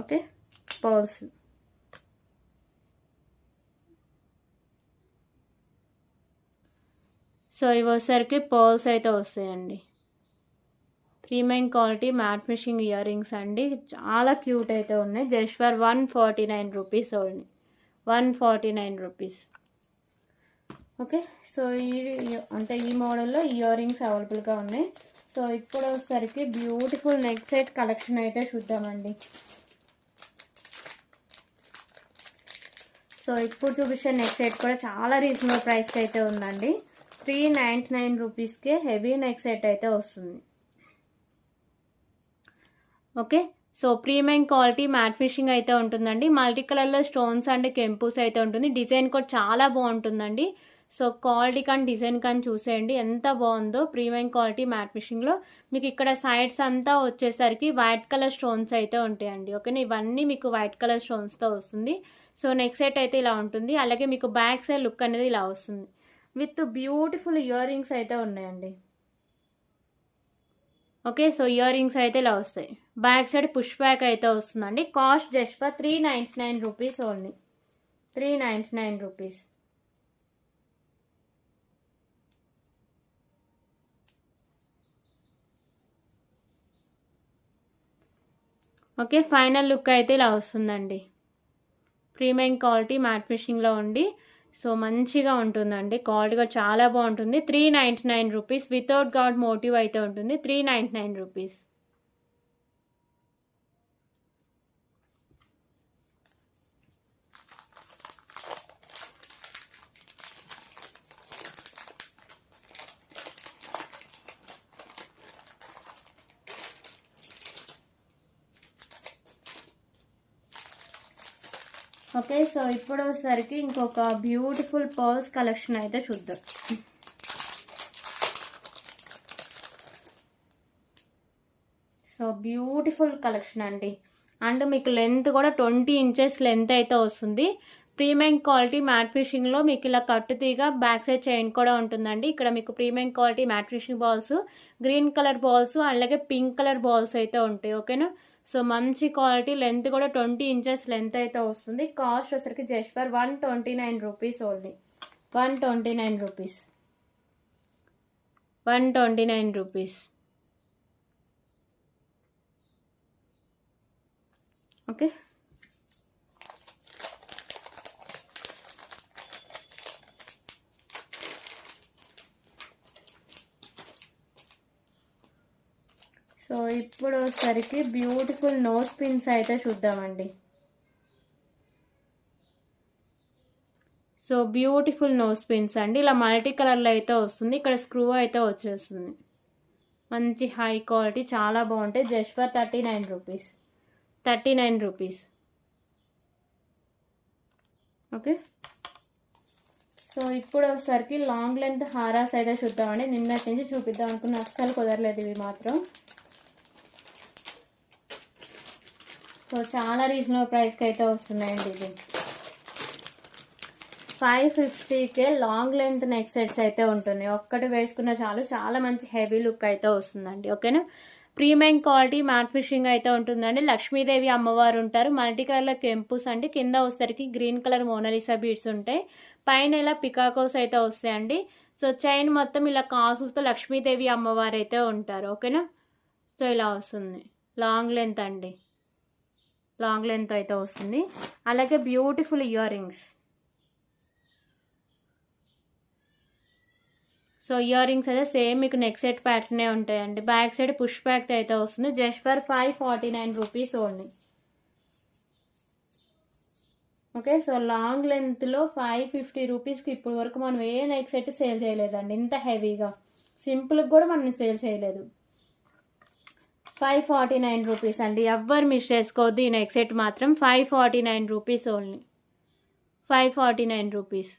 Okay, pearls. సో ఇవి వచ్చేసరికి పర్ల్స్ అయితే వస్తాయండి. Premium quality matte finishing year rings అండి. చాలా క్యూట్ అయితే ఉన్నాయి. Just for 149 rupees only. 149 rupees. Okay, so ఈ మోడల్లో ఇయర్ రింగ్స్ అవైలబుల్గా ఉన్నాయి. సో ఇప్పుడు వచ్చేసరికి బ్యూటిఫుల్ నెక్ సెట్ కలెక్షన్ అయితే చూద్దామండి. సో ఇప్పుడు చూపించే నెక్ సెట్ కూడా చాలా రీజనబుల్ ప్రైస్కి అయితే ఉందండి. 399 రూపీస్కే హెవీ నెక్ సెట్ అయితే వస్తుంది. Okay, so premium quality matte finishing అయితే ఉంటుందండి. మల్టీ కలర్లో స్టోన్స్ అండ్ కెంపుస్ అయితే ఉంటుంది. డిజైన్ కూడా చాలా బాగుంటుందండి. సో క్వాలిటీ కానీ డిజైన్ కానీ చూసేయండి ఎంత బాగుందో. ప్రీమియం క్వాలిటీ మ్యాట్ ఫినిషింగ్లో మీకు ఇక్కడ సైడ్స్ అంతా వచ్చేసరికి వైట్ కలర్ స్టోన్స్ అయితే ఉంటాయండి. ఓకేనా, ఇవన్నీ మీకు వైట్ కలర్ స్టోన్స్తో వస్తుంది. సో నెక్ సెట్ అయితే ఇలా ఉంటుంది. అలాగే మీకు బ్యాక్ సైడ్ లుక్ అనేది ఇలా వస్తుంది. విత్ బ్యూటిఫుల్ ఇయర్ రింగ్స్ అయితే ఉన్నాయండి. ఓకే, సో ఇయర్ రింగ్స్ అయితే ఇలా వస్తాయి. బ్యాక్ సైడ్ పుష్ బ్యాక్ అయితే వస్తుందండి. Cost just for 399 rupees only. 399 rupees. Okay, final look అయితే ఇలా వస్తుందండి. ప్రీమియం క్వాలిటీ మ్యాట్ ఫినిషింగ్లో ఉండి సో మంచిగా ఉంటుందండి. క్వాలిటీ కూడా చాలా బాగుంటుంది. 399 రూపీస్. వితౌట్ గాడ్ మోటివ్ అయితే ఉంటుంది. 399 రూపీస్. ఓకే, సో ఇప్పుడు వచ్చేసరికి ఇంకొక బ్యూటిఫుల్ పర్ల్స్ కలెక్షన్ అయితే చూద్దాం. సో బ్యూటిఫుల్ కలెక్షన్ అండి. అండ్ మీకు లెంత్ కూడా 20 ఇంచెస్ లెంత్ అయితే వస్తుంది. ప్రీమియం క్వాలిటీ మ్యాట్ ఫినిషింగ్లో మీకు ఇలా కట్టు తీగ బ్యాక్ సైడ్ చైన్ కూడా ఉంటుందండి. ఇక్కడ మీకు premium quality matte finishing balls, green colour balls అలాగే పింక్ కలర్ బాల్స్ అయితే ఉంటాయి. ఓకేనా. సో మంచి క్వాలిటీ, లెంత్ కూడా 20 ఇంచెస్ లెంత్ అయితే వస్తుంది. కాస్ట్ వచ్చరికి just for 129 rupees only. 129 rupees. 129 rupees. Okay. So ఇప్పుడు వచ్చరికి బ్యూటిఫుల్ నోస్ పిన్స్ అయితే చూద్దామండి. సో బ్యూటిఫుల్ నోస్ పిన్స్ అండి, ఇలా మల్టీ కలర్లో అయితే వస్తుంది. ఇక్కడ స్క్రూ అయితే వచ్చేస్తుంది. మంచి హై క్వాలిటీ, చాలా బాగుంటాయి. Just for 39 rupees. 39 rupees. Okay. So ఇప్పుడు ఒకసారికి లాంగ్ లెంత్ హారాస్ అయితే చూద్దామండి. నిన్నటి నుంచి చూపిద్దాం అనుకున్న అస్సలు కుదరలేదు ఇవి మాత్రం. సో చాలా రీజనబుల్ ప్రైస్కి అయితే వస్తున్నాయండి ఇది. 550కే లాంగ్ లెంత్ నెక్ సెట్స్ అయితే ఉంటున్నాయి. ఒక్కటి వేసుకున్న చాలు, చాలా మంచి హెవీ లుక్ అయితే వస్తుందండి. ఓకేనా. ప్రీమియం క్వాలిటీ మ్యాట్ ఫినిషింగ్ అయితే ఉంటుందండి. లక్ష్మీదేవి అమ్మవారు ఉంటారు. మల్టీ కలర్లో కెంపుస్ అండి. కింద వచ్చేసరికి గ్రీన్ కలర్ మోనాలిసా బీడ్స్ ఉంటాయి. పైన ఇలా పికాకోస్ అయితే వస్తాయండి. సో చైన్ మొత్తం ఇలా కాసులతో లక్ష్మీదేవి అమ్మవారు అయితే ఉంటారు. ఓకేనా. సో ఇలా వస్తుంది. లాంగ్ లెంత్ అండి, లాంగ్ లెంత్ అయితే వస్తుంది. అలాగే beautiful ear rings. So ear rings అయితే సేమ్ మీకు నెక్ సెట్ ప్యాటర్నే ఉంటాయండి. బ్యాక్ సైడ్ పుష్ బ్యాక్ అయితే వస్తుంది. Just for 549 rupees only. Okay. So long లెంత్లో 550 రూపీస్కి ఇప్పుడు వరకు మనం ఏ నెక్ సెట్ సేల్ చేయలేదండి. ఇంత హెవీగా సింపుల్గా కూడా మనం సేల్ చేయలేదు. 549 రూపీస్ అండి. ఎవ్వరు మిస్ చేసుకోవద్దు ఈ నెక్ సెట్ మాత్రం. 549 రూపీస్ ఓన్లీ. 549 రూపీస్.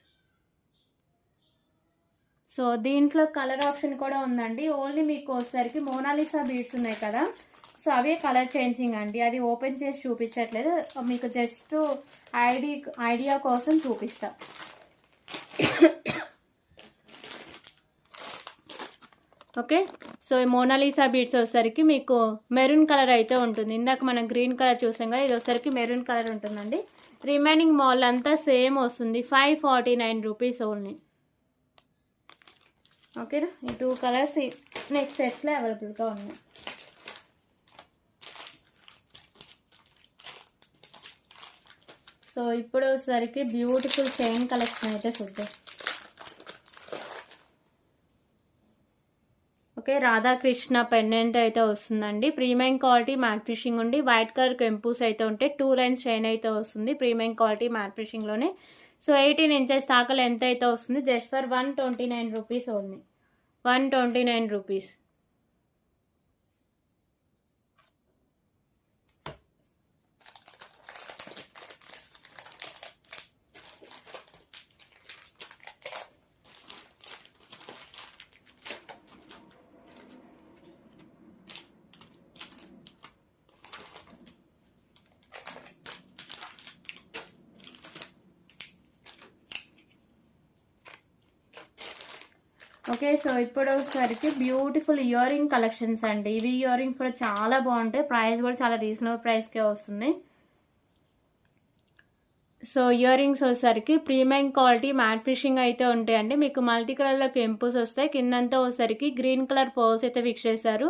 సో దీంట్లో కలర్ ఆప్షన్ కూడా ఉందండి. ఓన్లీ మీకు వచ్చేసరికి మోనాలిసా బీడ్స్ ఉన్నాయి కదా, సో అవే కలర్ చేంజింగ్ అండి. అది ఓపెన్ చేసి చూపించట్లేదు, మీకు జస్ట్ ఐడియా కోసం చూపిస్తా. ఓకే. సో ఈ మోనాలిసా బీడ్స్ వచ్చేసరికి మీకు మెరూన్ కలర్ అయితే ఉంటుంది. ఇందాక మనం గ్రీన్ కలర్ చూసాం కదా, ఇది వచ్చేసరికి మెరూన్ కలర్ ఉంటుందండి. రిమైనింగ్ మాల్ అంతా సేమ్ వస్తుంది. 549 రూపీస్ ఓన్లీ. ఓకేనా. ఈ 2 కలర్స్ నెక్స్ట్ సెట్స్లో అవైలబుల్గా ఉన్నాయి. సో ఇప్పుడు వచ్చేసరికి బ్యూటిఫుల్ చైన్ కలెక్షన్ అయితే చూద్దాం. ఓకే. రాధాకృష్ణ పెండెంట్ అయితే వస్తుందండి. ప్రీమియం క్వాలిటీ మ్యాట్ ఫినిషింగ్ ఉండి వైట్ కలర్ కెంపూస్ అయితే ఉంటాయి. 2 లైన్స్ చైన్ అయితే వస్తుంది ప్రీమియం క్వాలిటీ మ్యాట్ ఫినిషింగ్లోనే. సో 18 ఇంచెస్ దాకా లెంత్ అయితే వస్తుంది. Just for 129 rupees only. 129 rupees. Okay. So ఇప్పుడు వచ్చేసరికి బ్యూటిఫుల్ ఇయర్ రింగ్ కలెక్షన్స్ అండి. ఇవి ఇయర్ రింగ్స్ కూడా చాలా బాగుంటాయి. ప్రైస్ కూడా చాలా రీజనబుల్ ప్రైస్కే వస్తుంది. సో ఇయర్ రింగ్స్ వచ్చేసరికి ప్రీమియం క్వాలిటీ మ్యాట్ ఫినిషింగ్ అయితే ఉంటాయండి. మీకు మల్టీ కలర్లో కెంపుస్ వస్తాయి. కిందంతా వచ్చేసరికి గ్రీన్ కలర్ పర్ల్స్ అయితే ఫిక్స్ చేశారు.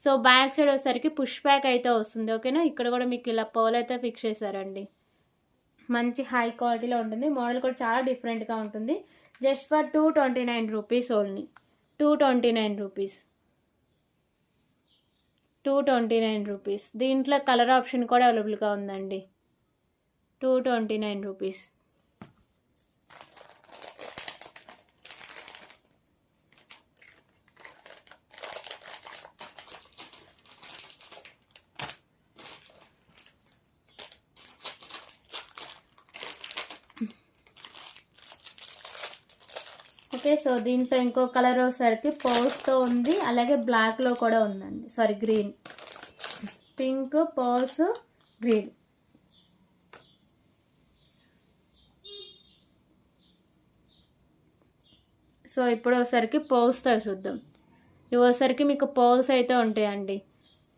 సో బ్యాక్ సైడ్ వచ్చేసరికి పుష్ బ్యాక్ అయితే వస్తుంది. ఓకేనా. ఇక్కడ కూడా మీకు ఇలా పర్ల్ అయితే ఫిక్స్ చేశారండి. మంచి హై క్వాలిటీలో ఉంటుంది. మోడల్ కూడా చాలా డిఫరెంట్గా ఉంటుంది. Just for 229 rupees only. 229 rupees. 229 rupees. దీంట్లో కలర్ ఆప్షన్ కూడా అవైలబుల్గా ఉందండి. 229 రూపీస్. ఓకే. సో దీంట్లో ఇంకో కలర్ వచ్చేసరికి పర్ల్స్తో ఉంది, అలాగే బ్లాక్లో కూడా ఉందండి. Sorry green, pink, pearls, green. So ఇప్పుడు ఒకసారికి పర్ల్స్తో చూద్దాం. ఇవోసరికి మీకు పర్ల్స్ అయితే ఉంటాయండి.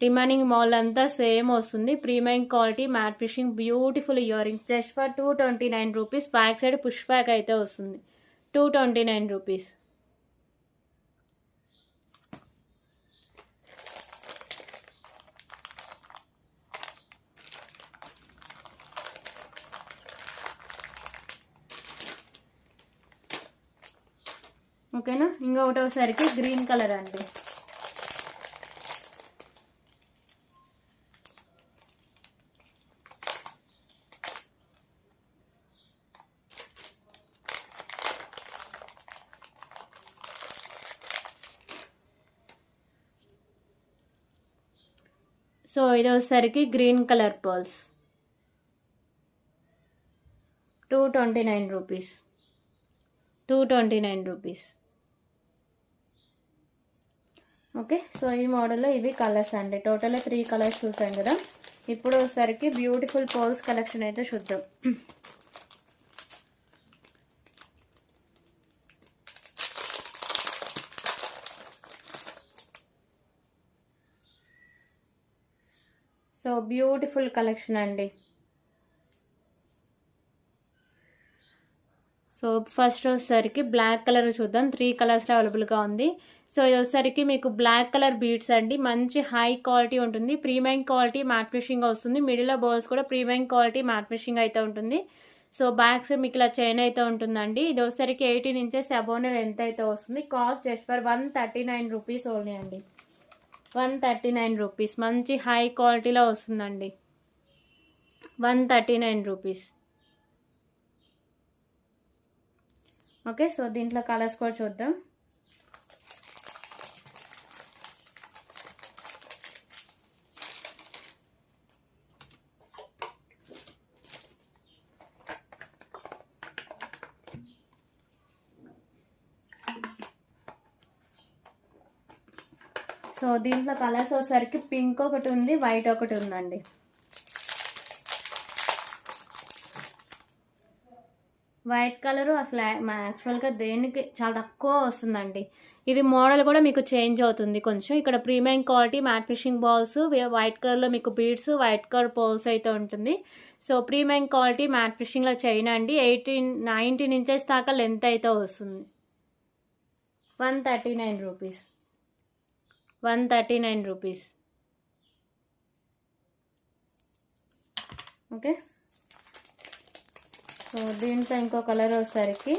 రిమైనింగ్ మాల్ అంతా సేమ్ వస్తుంది. Premium quality matte fishing beautiful ear rings just for 229 rupees. Back side push back అయితే వస్తుంది. 229 రూపీస్. ఓకేనా. ఇంకొకటోసరికి గ్రీన్ కలర్ అండి. సో ఇది వచ్చేసరికి green colour pearls 229 rupees. 229 rupees. Okay. So ఈ మోడల్లో ఇవి కలర్స్ అండి. టోటల్ 3 కలర్స్ చూసాం కదా. ఇప్పుడు వచ్చేసరికి బ్యూటిఫుల్ పర్ల్స్ కలెక్షన్ అయితే చూద్దాం. సో బ్యూటిఫుల్ కలెక్షన్ అండి. సో ఫస్ట్ వచ్చేసరికి బ్లాక్ కలర్ చూద్దాం. 3 కలర్స్లో అవైలబుల్గా ఉంది. సో ఇది వచ్చేసరికి మీకు బ్లాక్ కలర్ బీడ్స్ అండి. మంచి హై క్వాలిటీ ఉంటుంది. ప్రీమియం క్వాలిటీ మ్యాట్ ఫిషింగ్ వస్తుంది. మిడిల్లో బౌల్స్ కూడా ప్రీమియం క్వాలిటీ మ్యాట్ ఫిషింగ్ అయితే ఉంటుంది. సో బ్యాక్ సైడ్ మీకు ఇలా చైన్ అయితే ఉంటుందండి. ఇది వచ్చేసరికి 18 ఇంచెస్ అబోవ్ లెంత్ అయితే వస్తుంది. Cost just for 139 rupees only అండి. 139 రూపీస్. మంచి హై క్వాలిటీలో వస్తుందండి. 139 రూపీస్. ఓకే. సో దీంట్లో కలర్స్ కూడా చూద్దాం. సో దీంట్లో కలర్స్ వచ్చేసరికి పింక్ ఒకటి ఉంది, వైట్ ఒకటి ఉందండి. వైట్ కలరు అసలు యాక్చువల్గా దేనికి చాలా తక్కువ వస్తుందండి. ఇది మోడల్ కూడా మీకు చేంజ్ అవుతుంది కొంచెం. ఇక్కడ premium quality matte fishing balls, white కలర్లో మీకు బీడ్స్, వైట్ కలర్ పోల్స్ అయితే ఉంటుంది. సో ప్రీమియం క్వాలిటీ మ్యాట్ ఫిషింగ్లో చైన్ అండి. 19 ఇంచెస్ దాకా లెంత్ అయితే వస్తుంది. 139 రూపీస్. 139 రూపీస్. ఓకే. సో దీంట్లో ఇంకో కలర్ వచ్చేసరికి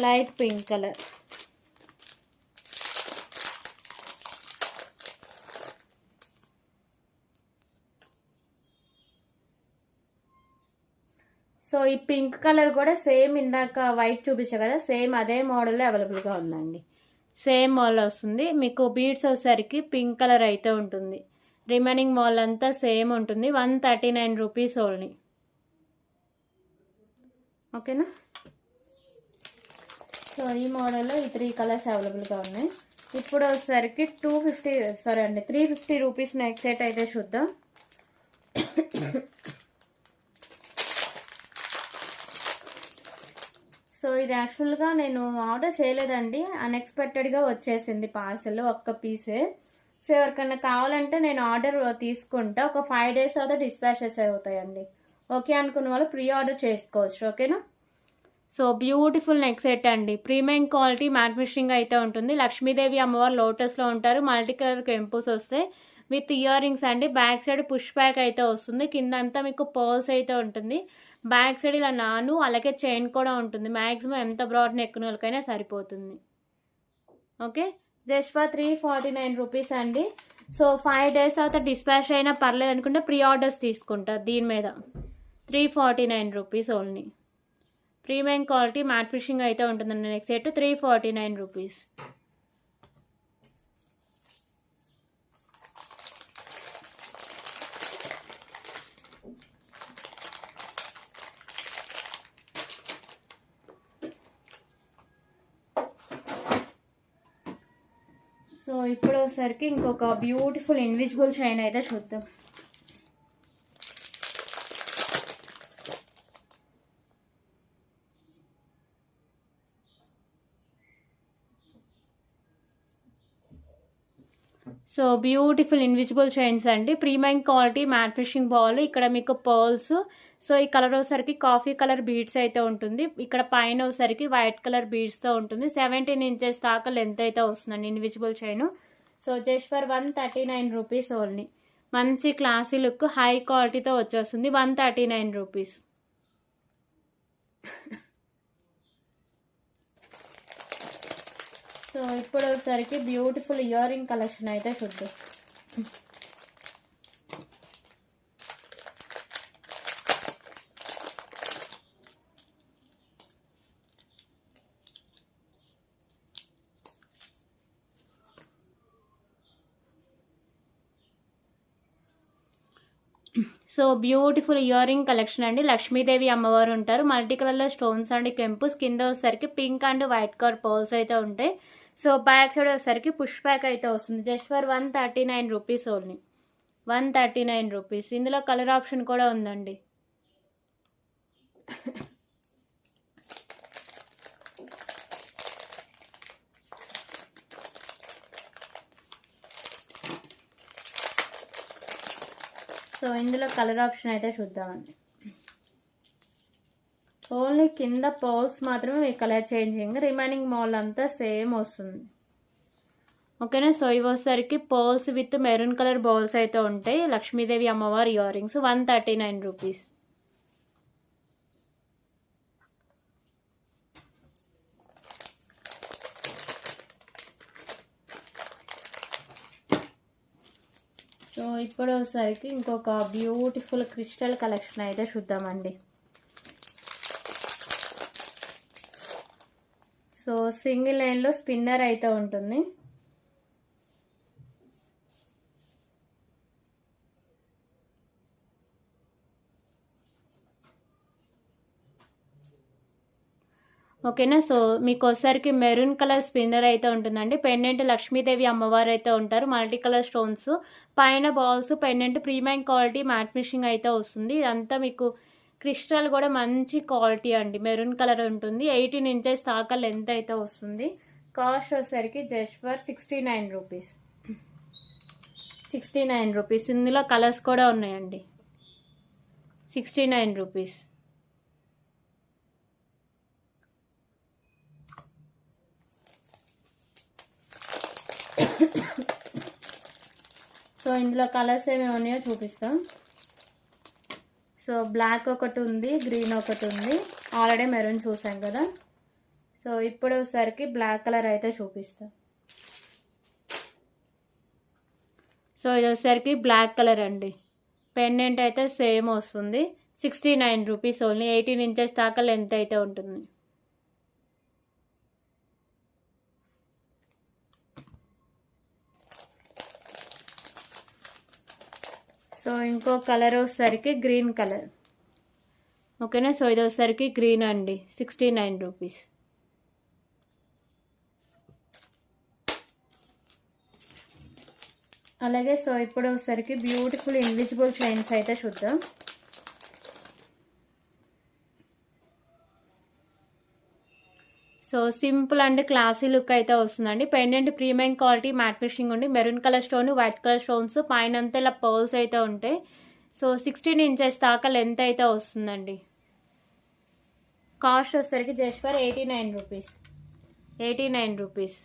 లైట్ పింక్ కలర్. సో ఈ పింక్ కలర్ కూడా సేమ్ ఇందాక వైట్ చూపించా కదా, సేమ్ అదే మోడల్లో అవైలబుల్గా ఉందండి. సేమ్ మోడల్ వస్తుంది. మీకు బీడ్స్ వచ్చేసరికి పింక్ కలర్ అయితే ఉంటుంది. రిమైనింగ్ మోడల్ అంతా సేమ్ ఉంటుంది. 139 రూపీస్ ఓన్లీ. ఓకేనా. సో ఈ మోడల్లో ఈ 3 కలర్స్ అవైలబుల్గా ఉన్నాయి. ఇప్పుడు వచ్చేసరికి 350 రూపీస్ నెక్ సెట్ అయితే చూద్దాం. సో ఇది యాక్చువల్గా నేను ఆర్డర్ చేయలేదండి, అన్ఎక్స్పెక్టెడ్గా వచ్చేసింది పార్సెల్, ఒక్క పీసే. సో ఎవరికైనా కావాలంటే నేను ఆర్డర్ తీసుకుంటా. ఒక 5 days తర్వాత డిస్పాచెస్ అవుతాయండి. ఓకే అనుకున్న వాళ్ళు ప్రీ ఆర్డర్ చేసుకోవచ్చు. ఓకేనా. సో బ్యూటిఫుల్ నెక్ సెట్ అండి. ప్రీమియం క్వాలిటీ మ్యాట్ ఫిషింగ్ అయితే ఉంటుంది. లక్ష్మీదేవి అమ్మవారు లోటస్లో ఉంటారు. మల్టీ కలర్ కెంపుస్ వస్తాయి విత్ ఇయర్ రింగ్స్ అండి. బ్యాక్ సైడ్ పుష్ బ్యాక్ అయితే వస్తుంది. కింద అంతా మీకు పర్ల్స్ అయితే ఉంటుంది. బ్యాక్ సైడ్ ఇలా అలాగే చైన్ కూడా ఉంటుంది. మ్యాక్సిమం ఎంత బ్రాడ్ నెక్ వాళ్ళకైనా సరిపోతుంది. ఓకే. జస్ట్ ఫర్ 349 రూపీస్ అండి. సో 5 days తర్వాత డిస్పాచ్ అయినా పర్లేదు అనుకుంటే ప్రీ ఆర్డర్స్ తీసుకుంటా దీని మీద. 349 rupees only. Premium quality matte fishing అయితే ఉంటుందండి. Next set 349 rupees. సో ఇప్పుడు వచ్చేసరికి ఇంకొక బ్యూటిఫుల్ ఇన్విజిబుల్ చైన్ అయితే చూద్దాం. సో బ్యూటిఫుల్ ఇన్విజిబుల్ చైన్స్ అండి, premium quality matte fishing ball. ఇక్కడ మీకు పర్ల్స్, సో ఈ కలర్ వచ్చేసరికి కాఫీ కలర్ బీడ్స్ అయితే ఉంటుంది. ఇక్కడ పైన వచ్చేసరికి వైట్ కలర్ బీడ్స్తో ఉంటుంది. 17 ఇంచెస్ దాకా లెంత్ అయితే వస్తుందండి invisible chain. So just for 139 rupees only. మంచి క్లాసీ లుక్ హై క్వాలిటీతో వచ్చేస్తుంది. 139 రూపీస్. సో ఇప్పుడు వచ్చేసరికి బ్యూటిఫుల్ ఇయర్ రింగ్ కలెక్షన్ అయితే చూద్దాం. So beautiful ear ring collection అండి. లక్ష్మీదేవి అమ్మవారు ఉంటారు, మల్టీ కలర్లో స్టోన్స్ అండ్ కెంపుస్, కింద వచ్చేసరికి pink and white colour pearls అయితే ఉంటాయి. సో బ్యాక్ సైడ్ వచ్చేసరికి పుష్ బ్యాక్ అయితే వస్తుంది. Just for 139 rupees only. 139 rupees. ఇందులో కలర్ ఆప్షన్ కూడా ఉందండి. సో ఇందులో కలర్ ఆప్షన్ అయితే చూద్దామండి. ఓన్లీ కింద పర్ల్స్ మాత్రమే మీ కలర్ చేంజింగ్, రిమైనింగ్ మాల్ అంతా సేమ్ వస్తుంది. ఓకేనా. సో ఇవి వచ్చేసరికి pearls with maroon colour balls అయితే ఉంటాయి. లక్ష్మీదేవి అమ్మవారి ఇయర్ రింగ్స్ 139 రూపీస్. సో ఇప్పుడు వచ్చేసరికి ఇంకొక బ్యూటిఫుల్ క్రిస్టల్ కలెక్షన్ అయితే చూద్దామండి. సో సింగిల్ లైన్లో స్పిన్నర్ అయితే ఉంటుంది. ఓకేనా. సో మీకు వచ్చేసరికి మెరూన్ కలర్ స్పిన్నర్ అయితే ఉంటుందండి. పెండెంట్ లక్ష్మీదేవి అమ్మవారు అయితే ఉంటారు, మల్టీ కలర్ స్టోన్స్, పైన balls, pendant premium quality matte fishing అయితే వస్తుంది. ఇదంతా మీకు క్రిస్టల్ కూడా మంచి క్వాలిటీ అండి, మెరూన్ కలర్ ఉంటుంది. 18 ఇంచెస్ దాకా లెంత్ అయితే వస్తుంది. కాస్ట్ వచ్చేసరికి జస్ట్ ఫర్ 69 రూపీస్. 69 రూపీస్. ఇందులో కలర్స్ కూడా ఉన్నాయండి. 69 రూపీస్. సో ఇందులో కలర్స్ ఏమేమి ఉన్నాయో చూపిస్తాం. సో బ్లాక్ ఒకటి ఉంది, గ్రీన్ ఒకటి ఉంది, ఆల్రెడీ మెరూన్ చూసాం కదా. సో ఇప్పుడు ఒకసారికి బ్లాక్ కలర్ అయితే చూపిస్తాం. సో ఇది వచ్చేసరికి బ్లాక్ కలర్ అండి. పెండెంట్ అయితే సేమ్ వస్తుంది. 69 రూపీస్ ఓన్లీ. 18 ఇంచెస్ దాకా లెంత్ అయితే ఉంటుంది. సో ఇంకో కలర్ వచ్చేసరికి గ్రీన్ కలర్. ఓకేనా. సో ఇది వచ్చేసరికి గ్రీన్ అండి. 69 రూపీస్. అలాగే సో ఇప్పుడు వచ్చేసరికి బ్యూటిఫుల్ ఇన్విజిబుల్ చైన్స్ అయితే చూద్దాం. So simple and classy look అయితే వస్తుందండి. Pendant premium quality matte fishing ఉండి, maroon colour stone, white colour stones, పైన అంతా ఇలా పర్ల్స్ అయితే ఉంటాయి. సో 16 ఇంచెస్ దాకా లెంత్ అయితే వస్తుందండి. కాస్ట్ వచ్చేసరికి జస్ట్ ఫర్ 89 రూపీస్. 89 రూపీస్.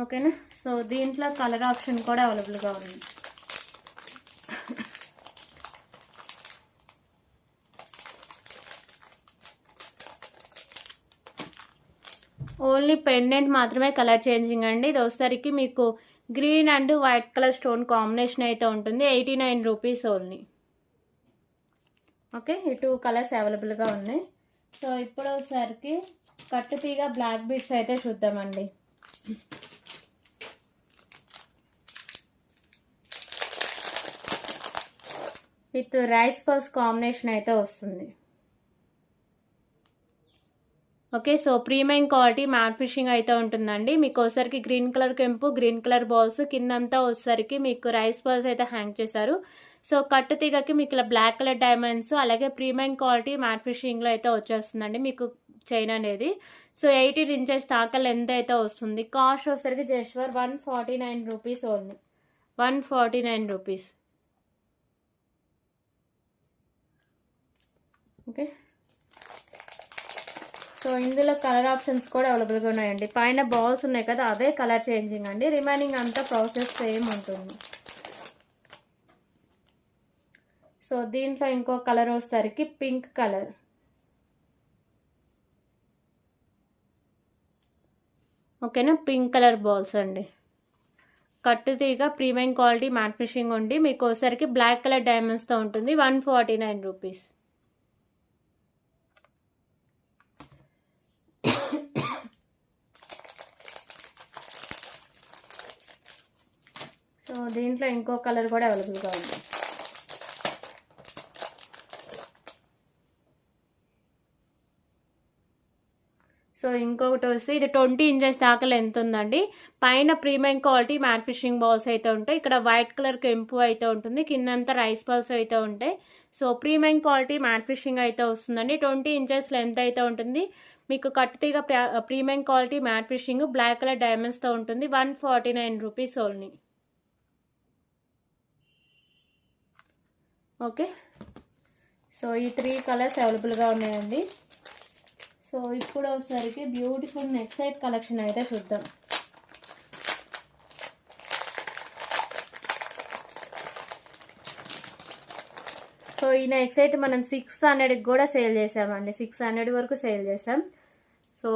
ఓకేనా. సో దీంట్లో కలర్ ఆప్షన్ కూడా అవైలబుల్గా ఉంది. ఓన్లీ పెండెంట్ మాత్రమే కలర్ చేంజింగ్ అండి. ఇది వచ్చేసరికి మీకు green and white colour stone combination అయితే ఉంటుంది. 89 రూపీస్ ఓన్లీ. ఓకే. ఈ 2 కలర్స్ అవైలబుల్గా ఉన్నాయి. సో ఇప్పుడు వచ్చేసరికి కట్టుతీగ బ్లాక్ బీడ్స్ అయితే చూద్దామండి. విత్ రైస్ పల్స్ కాంబినేషన్ అయితే వస్తుంది. Okay. So premium quality matte fishing అయితే ఉంటుందండి. మీకు వచ్చేసరికి గ్రీన్ కలర్ కెంపు, గ్రీన్ కలర్ బాల్స్, కిందంతా వచ్చేసరికి మీకు రైస్ బాల్స్ అయితే హ్యాంగ్ చేశారు. సో కట్టు తీగకి మీకు ఇలా బ్లాక్ కలర్ డైమండ్స్, అలాగే ప్రీమియం క్వాలిటీ మ్యాట్ ఫిషింగ్లో అయితే వచ్చేస్తుందండి. మీకు చైన్ అనేది. సో 18 ఇంచెస్ దాకా లెంత్ అయితే వస్తుంది. కాస్ట్ వచ్చేసరికి just for 149 rupees only, 149 rupees. Okay, so ఇందులో కలర్ ఆప్షన్స్ కూడా అవైలబుల్గా ఉన్నాయండి. పైన బాల్స్ ఉన్నాయి కదా, అదే కలర్ చేంజింగ్ అండి, రిమైనింగ్ అంతా ప్రాసెస్ సేమ్ ఉంటుంది. సో దీంట్లో ఇంకో కలర్ వచ్చేసరికి పింక్ కలర్. ఓకేనా, పింక్ కలర్ బాల్స్ అండి. కట్టు తీగ ప్రీమియం క్వాలిటీ మ్యాట్ ఫినిషింగ్ ఉండి మీకు ఒకసారికి బ్లాక్ కలర్ డైమండ్స్తో ఉంటుంది. 149 రూపీస్. సో దీంట్లో ఇంకో కలర్ కూడా అవైలబుల్గా ఉంది. సో ఇంకొకటి వచ్చి ఇది 20 ఇంచెస్ దాకా లెంత్ ఉందండి. పైన premium quality matte fishing balls అయితే ఉంటాయి. ఇక్కడ వైట్ కలర్ కెంపు అయితే ఉంటుంది, కిందంతా రైస్ బాల్స్ అయితే ఉంటాయి. So premium quality matte fishing అయితే వస్తుందండి. 20 ఇంచెస్ లెంత్ అయితే ఉంటుంది. మీకు కట్టుతీగా premium quality matte fishing black colour డైమండ్స్తో ఉంటుంది. 149 రూపీస్ ఓన్లీ. ఓకే, సో ఈ 3 కలర్స్ అవైలబుల్గా ఉన్నాయండి. సో ఇప్పుడు ఒకసారికి బ్యూటిఫుల్ నెక్ సెట్ కలెక్షన్ అయితే చూద్దాం. సో ఈ నెక్ సెట్ మనం 600కి కూడా సేల్ చేసామండి, 600 వరకు సేల్ చేసాం. సో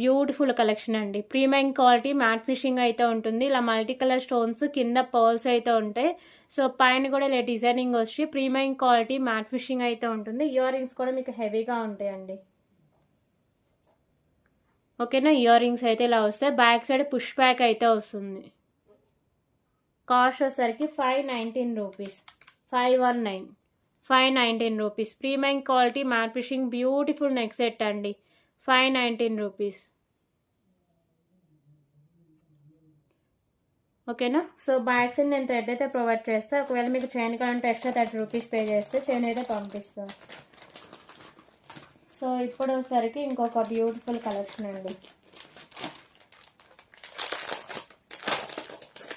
బ్యూటిఫుల్ కలెక్షన్ అండి. ప్రీమియం క్వాలిటీ మ్యాట్ ఫిషింగ్ అయితే ఉంటుంది. ఇలా మల్టీ కలర్ స్టోన్స్, కింద పర్ల్స్ అయితే ఉంటాయి. సో పైన కూడా ఇలా డిజైనింగ్ వచ్చి ప్రీమియం క్వాలిటీ మ్యాట్ ఫిషింగ్ అయితే ఉంటుంది. ఇయర్ రింగ్స్ కూడా మీకు హెవీగా ఉంటాయండి. ఓకేనా, ఇయర్ రింగ్స్ అయితే ఇలా వస్తాయి. బ్యాక్ సైడ్ పుష్ బ్యాక్ అయితే వస్తుంది. కాస్ట్ వచ్చేసరికి 519 rupees, 519 rupees. Premium quality matte fishing beautiful neck set అండి, 519 రూపీస్. ఓకేనా, సో బ్యాక్ సైడ్ నేను థ్రెడ్ అయితే ప్రొవైడ్ చేస్తాను. ఒకవేళ మీకు చైన్ కావాలంటే ఎక్స్ట్రా 30 రూపీస్ పే చేస్తే చైన్ అయితే పంపిస్తాను. సో ఇప్పుడు వచ్చేసరికి ఇంకొక బ్యూటిఫుల్ కలెక్షన్ అండి.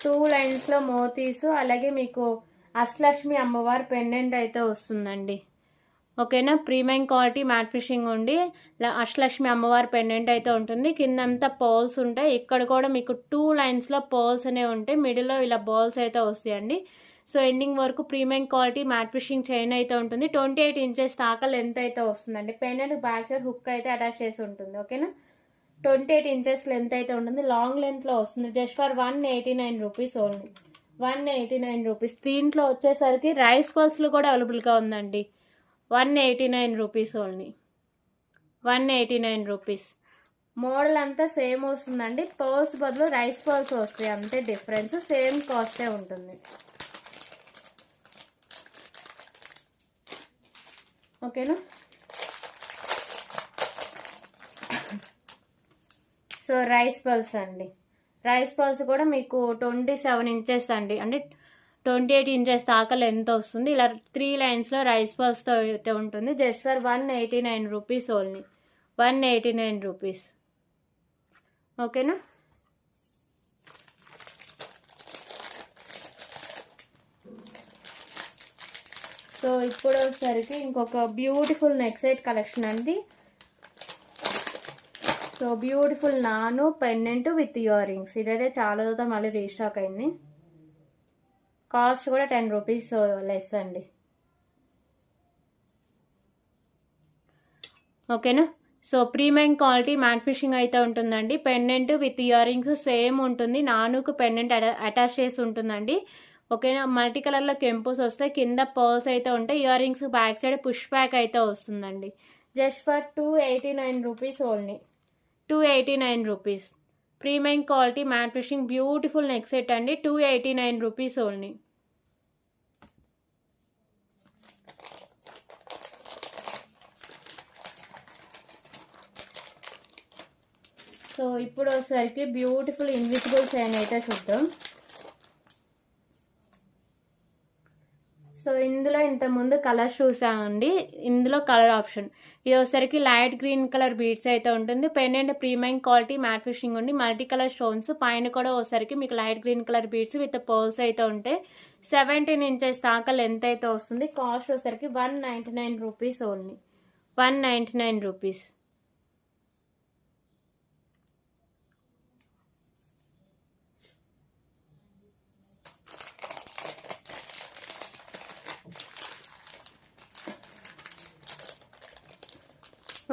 2 లైన్స్లో మోతీస్, అలాగే మీకు అష్టలక్ష్మి అమ్మవారి పెండెంట్ అయితే వస్తుందండి. ఓకేనా, ప్రీమియం క్వాలిటీ మ్యాట్ ఫిషింగ్ ఉండి అష్టలక్ష్మి అమ్మవారి పెండెంట్ అయితే ఉంటుంది. కిందంతా పర్ల్స్ ఉంటాయి. ఇక్కడ కూడా మీకు 2 లైన్స్లో పర్ల్స్ అనేవి ఉంటాయి. మిడిల్లో ఇలా బాల్స్ అయితే వస్తాయండి. సో ఎండింగ్ వరకు premium quality matte fishing chain అయితే ఉంటుంది. 28 ఇంచెస్ దాకా లెంత్ అయితే వస్తుందండి. పెండెంట్ బ్యాక్ సైడ్ హుక్ అయితే అటాచ్ చేసి ఉంటుంది. ఓకేనా, 28 ఇంచెస్ లెంత్ అయితే ఉంటుంది. లాంగ్ లెంత్లో వస్తుంది. Just for 189 rupees only, 189 rupees. దీంట్లో వచ్చేసరికి రైస్ పర్ల్స్లు కూడా అవైలబుల్గా ఉందండి. 189 రూపీస్ ఓన్లీ, 189 రూపీస్. మోడల్ అంతా సేమ్ వస్తుందండి. పర్ల్స్ బదులు రైస్ పర్ల్స్ వస్తాయి, అంతే డిఫరెన్స్. సేమ్ కాస్టే ఉంటుంది. ఓకేనా, సో రైస్ పర్ల్స్ అండి. రైస్ పర్ల్స్ కూడా మీకు 27 ఇంచెస్ అండి, అంటే 28 ఇంచెస్ దాకా లెంత్ వస్తుంది. ఇలా 3 లైన్స్లో రైస్ పర్ల్స్తో అయితే ఉంటుంది. Just for 189 rupees only, 189 rupees. ఓకేనా, సో ఇప్పుడు వచ్చేసరికి ఇంకొక బ్యూటిఫుల్ నెక్ సెట్ కలెక్షన్ అండి. సో బ్యూటిఫుల్ నాను పెండెంట్ విత్ ఇయర్ రింగ్స్. ఇదైతే చాలా రోజుతో మళ్ళీ రీస్టాక్ అయింది. కాస్ట్ కూడా 10 రూపీస్ లెస్ అండి. ఓకేనా, so premium quality matte fishing అయితే ఉంటుందండి. Pendant with ear rings same ఉంటుంది. నానుకు పెండెంట్ అటాచ్ చేసి ఉంటుందండి. ఓకేనా, మల్టీ కలర్లో కెంపుస్ వస్తాయి. కింద పర్ల్స్ అయితే ఉంటాయి. Year rings back side push back అయితే వస్తుందండి. Just for 289 rupees only, 289 rupees. Premium quality matte fishing beautiful neck set అండి, 289 రూపీస్ ఓన్లీ. సో ఇప్పుడు వచ్చేసరికి బ్యూటిఫుల్ ఇన్విజిబుల్ చైన్ అయితే చూద్దాం. సో ఇందులో ఇంతకుముందు కలర్స్ చూసామండి. ఇందులో కలర్ ఆప్షన్ ఇది వచ్చేసరికి లైట్ గ్రీన్ కలర్ బీడ్స్ అయితే ఉంటుంది. Pendant premium quality matte finishing ఉంది. మల్టీ కలర్ స్టోన్స్ పైన కూడా వచ్చేసరికి మీకు light green colour beads with pearls అయితే ఉంటాయి. 17 ఇంచెస్ దాకా లెంత్ అయితే వస్తుంది. కాస్ట్ వచ్చేసరికి 199 rupees only. 199 rupees.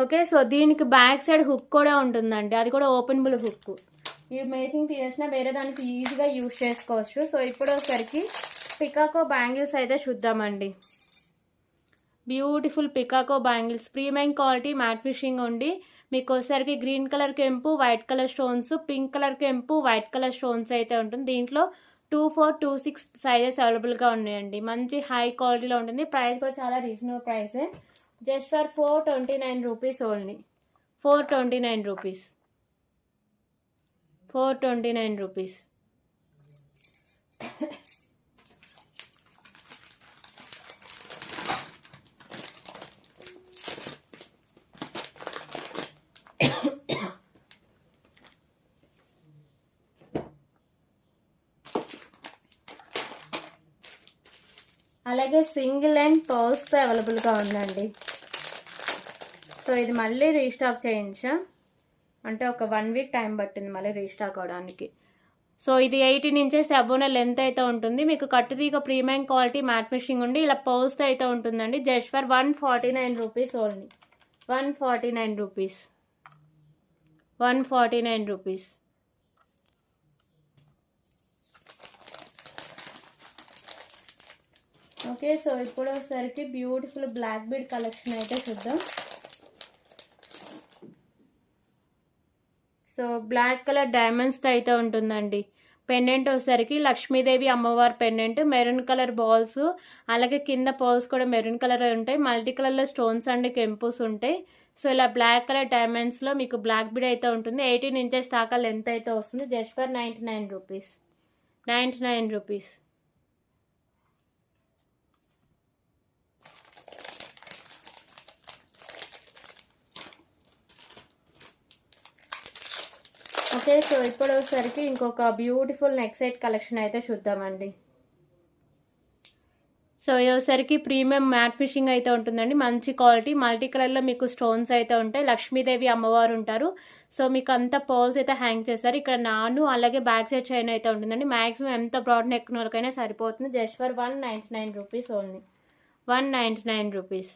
Okay, so దీనికి బ్యాక్ సైడ్ హుక్ కూడా ఉంటుందండి. అది కూడా ఓపెనబుల్ హుక్. మీరు మేకింగ్ తీసేసినా వేరే దానికి ఈజీగా యూజ్ చేసుకోవచ్చు. సో ఇప్పుడు ఒకసారికి పికాకో బ్యాంగిల్స్ అయితే చూద్దామండి. Beautiful peacock bangles premium quality matte finishing ఉండి మీకు వచ్చేసరికి గ్రీన్ కలర్ కెంపు, white colour stones, pink colour కెంపు, వైట్ కలర్ స్టోన్స్ అయితే ఉంటుంది. దీంట్లో 2, 4, 2, 6 సైజెస్ అవైలబుల్గా ఉన్నాయండి. మంచి హై క్వాలిటీలో ఉంటుంది. ప్రైస్ కూడా చాలా రీజనబుల్ ప్రైసే. Just for 429 rupees only. 429 rupees. 429 rupees. అలాగే సింగిల్ అండ్ పర్ల్స్తో అవైలబుల్గా ఉందండి. సో ఇది మళ్ళీ రీస్టాక్ చేయించా, అంటే ఒక 1 వీక్ టైం పట్టింది మళ్ళీ రీస్టాక్ అవడానికి. సో ఇది 18 ఇంచెస్ అబోన లెంత్ అయితే ఉంటుంది. మీకు కట్టుతీగ ప్రీమియం క్వాలిటీ మ్యాట్ ఫినిషింగ్ ఉండి ఇలా పర్ల్స్తో అయితే ఉంటుందండి. Just for 149 rupees only. 149 rupees. 149 rupees. Okay, so ఇప్పుడు ఒకసారికి బ్యూటిఫుల్ బ్లాక్ బీడ్ కలెక్షన్ అయితే చూద్దాం. సో బ్లాక్ కలర్ డైమండ్స్తో అయితే ఉంటుందండి. పెండెంట్ వచ్చేసరికి లక్ష్మీదేవి అమ్మవారి పెండెంట్, మెరూన్ కలర్ బాల్స్, అలాగే కింద పర్ల్స్ కూడా మెరూన్ కలర్ ఉంటాయి. మల్టీ కలర్లో స్టోన్స్ అండ్ కెంపుస్ ఉంటాయి. సో ఇలా బ్లాక్ కలర్ డైమండ్స్లో మీకు బ్లాక్ బీడ్ అయితే ఉంటుంది. 18 ఇంచెస్ దాకా లెంత్ అయితే వస్తుంది. Just for 99 rupees. 99 rupees. Okay, so ఇప్పుడు వచ్చేసరికి ఇంకొక బ్యూటిఫుల్ నెక్ సెట్ కలెక్షన్ అయితే చూద్దామండి. సో వచ్చేసరికి ప్రీమియం మ్యాట్ ఫినిషింగ్ అయితే ఉంటుందండి. మంచి క్వాలిటీ మల్టీ కలర్లో మీకు స్టోన్స్ అయితే ఉంటాయి. లక్ష్మీదేవి అమ్మవారు ఉంటారు. సో మీకు అంతా పర్ల్స్ అయితే హ్యాంగ్ చేస్తారు. ఇక్కడ నాను అలాగే బ్యాక్ సైడ్ చైన్ అయితే ఉంటుందండి. మ్యాక్సిమం ఎంత బ్రాడ్ నెక్ వాళ్ళకైనా సరిపోతుంది. Just for 199 rupees only. 199 rupees.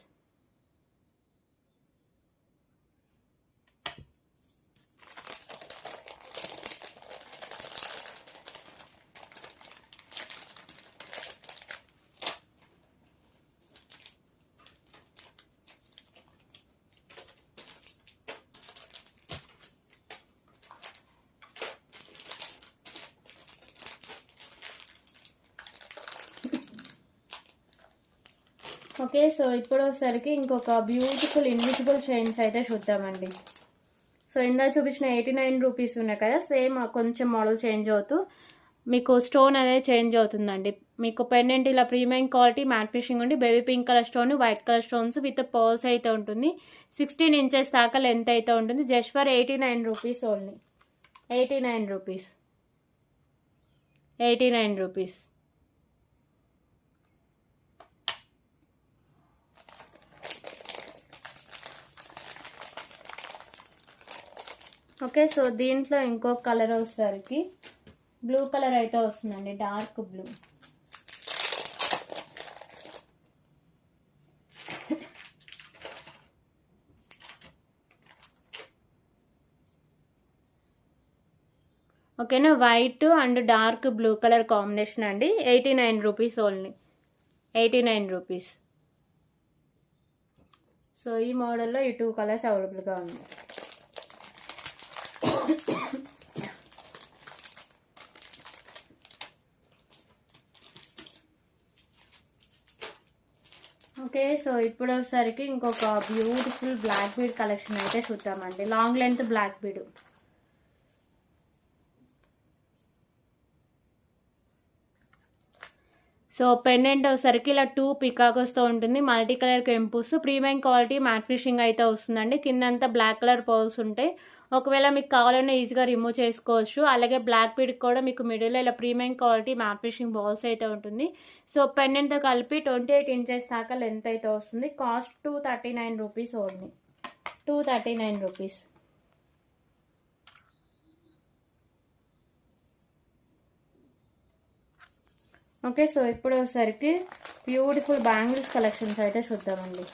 Okay, so ఇప్పుడు వచ్చేసరికి ఇంకొక బ్యూటిఫుల్ ఇన్విజిబుల్ చైన్స్ అయితే చూద్దామండి. సో ఇందా చూపించిన 89 రూపీస్ ఉన్నాయి కదా, సేమ్ కొంచెం మోడల్ చేంజ్ అవుతూ మీకు స్టోన్ అనేది చేంజ్ అవుతుందండి. మీకు పెండెంట్ ఇలా ప్రీమియం క్వాలిటీ మ్యాట్ ఫినిషింగ్ ఉండి baby pink colour stone, white colour stones with pearls అయితే ఉంటుంది. 16 ఇంచెస్ దాకా లెంత్ అయితే ఉంటుంది. Just for 89 rupees only. 89 rupees. 89 rupees. Okay, so దీంట్లో ఇంకొక కలర్ వచ్చేసరికి బ్లూ కలర్ అయితే వస్తుందండి. Dark blue. ఓకేనా, white and dark blue colour combination అండి. 89 రూపీస్ ఓన్లీ. 89 రూపీస్. సో ఈ మోడల్లో ఈ 2 కలర్స్ అవైలబుల్గా ఉన్నాయి. ఓకే, సో ఇప్పుడు వచ్చేసరికి ఇంకొక బ్యూటిఫుల్ బ్లాక్ బీడ్ కలెక్షన్ అయితే చూద్దామండి. Long length black bead. So pendant వచ్చేసరికి ఇలా 2 పికాకోస్తో ఉంటుంది. మల్టీ కలర్ కెంపుస్, ప్రీమియం క్వాలిటీ మ్యాట్ ఫినిషింగ్ అయితే వస్తుందండి. కిందంతా బ్లాక్ కలర్ పర్ల్స్ ఉంటాయి. ఒకవేళ మీకు కావాలన్నా ఈజీగా రిమూవ్ చేసుకోవచ్చు. అలాగే బ్లాక్ బీడ్కి కూడా మీకు మిడిల్లో ఇలా premium quality matte finishing balls అయితే ఉంటుంది. సో పెండెంట్తో కలిపి 28 ఇంచెస్ దాకా లెంత్ అయితే వస్తుంది. Cost 239 rupees only, 239 rupees. Okay, so ఇప్పుడు వచ్చేసరికి బ్యూటిఫుల్ బ్యాంగిల్స్ కలెక్షన్స్ అయితే చూద్దామండి.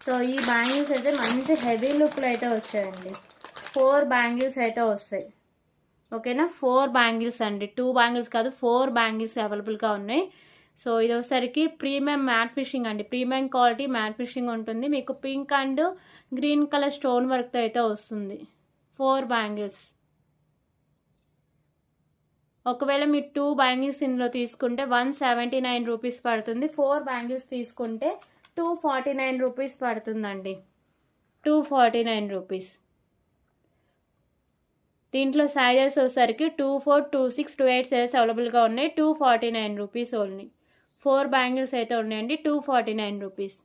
సో ఈ బ్యాంగిల్స్ అయితే మంచి హెవీ లుక్లో అయితే వస్తాయండి. 4 బ్యాంగిల్స్ అయితే వస్తాయి. ఓకేనా, 4 బ్యాంగిల్స్ అండి, 2 బ్యాంగిల్స్ కాదు, 4 బ్యాంగిల్స్ అవైలబుల్గా ఉన్నాయి. సో ఇది వచ్చేసరికి ప్రీమియం మ్యాట్ ఫినిషింగ్ అండి, ప్రీమియం క్వాలిటీ మ్యాట్ ఫినిషింగ్ ఉంటుంది. మీకు pink and green colour stone వర్క్తో అయితే వస్తుంది. 4 బ్యాంగిల్స్. ఒకవేళ మీరు 2 బ్యాంగిల్స్ ఇందులో తీసుకుంటే 179 రూపీస్ పడుతుంది. 4 బ్యాంగిల్స్ తీసుకుంటే 249 రూపీస్ పడుతుందండి, 249 రూపీస్. దీంట్లో సైజెస్ వచ్చేసరికి 24, 26, 28 సైజెస్ అవైలబుల్గా ఉన్నాయి. 249 రూపీస్ ఓన్లీ. 4 బ్యాంగిల్స్ అయితే ఉన్నాయండి, 249 రూపీస్.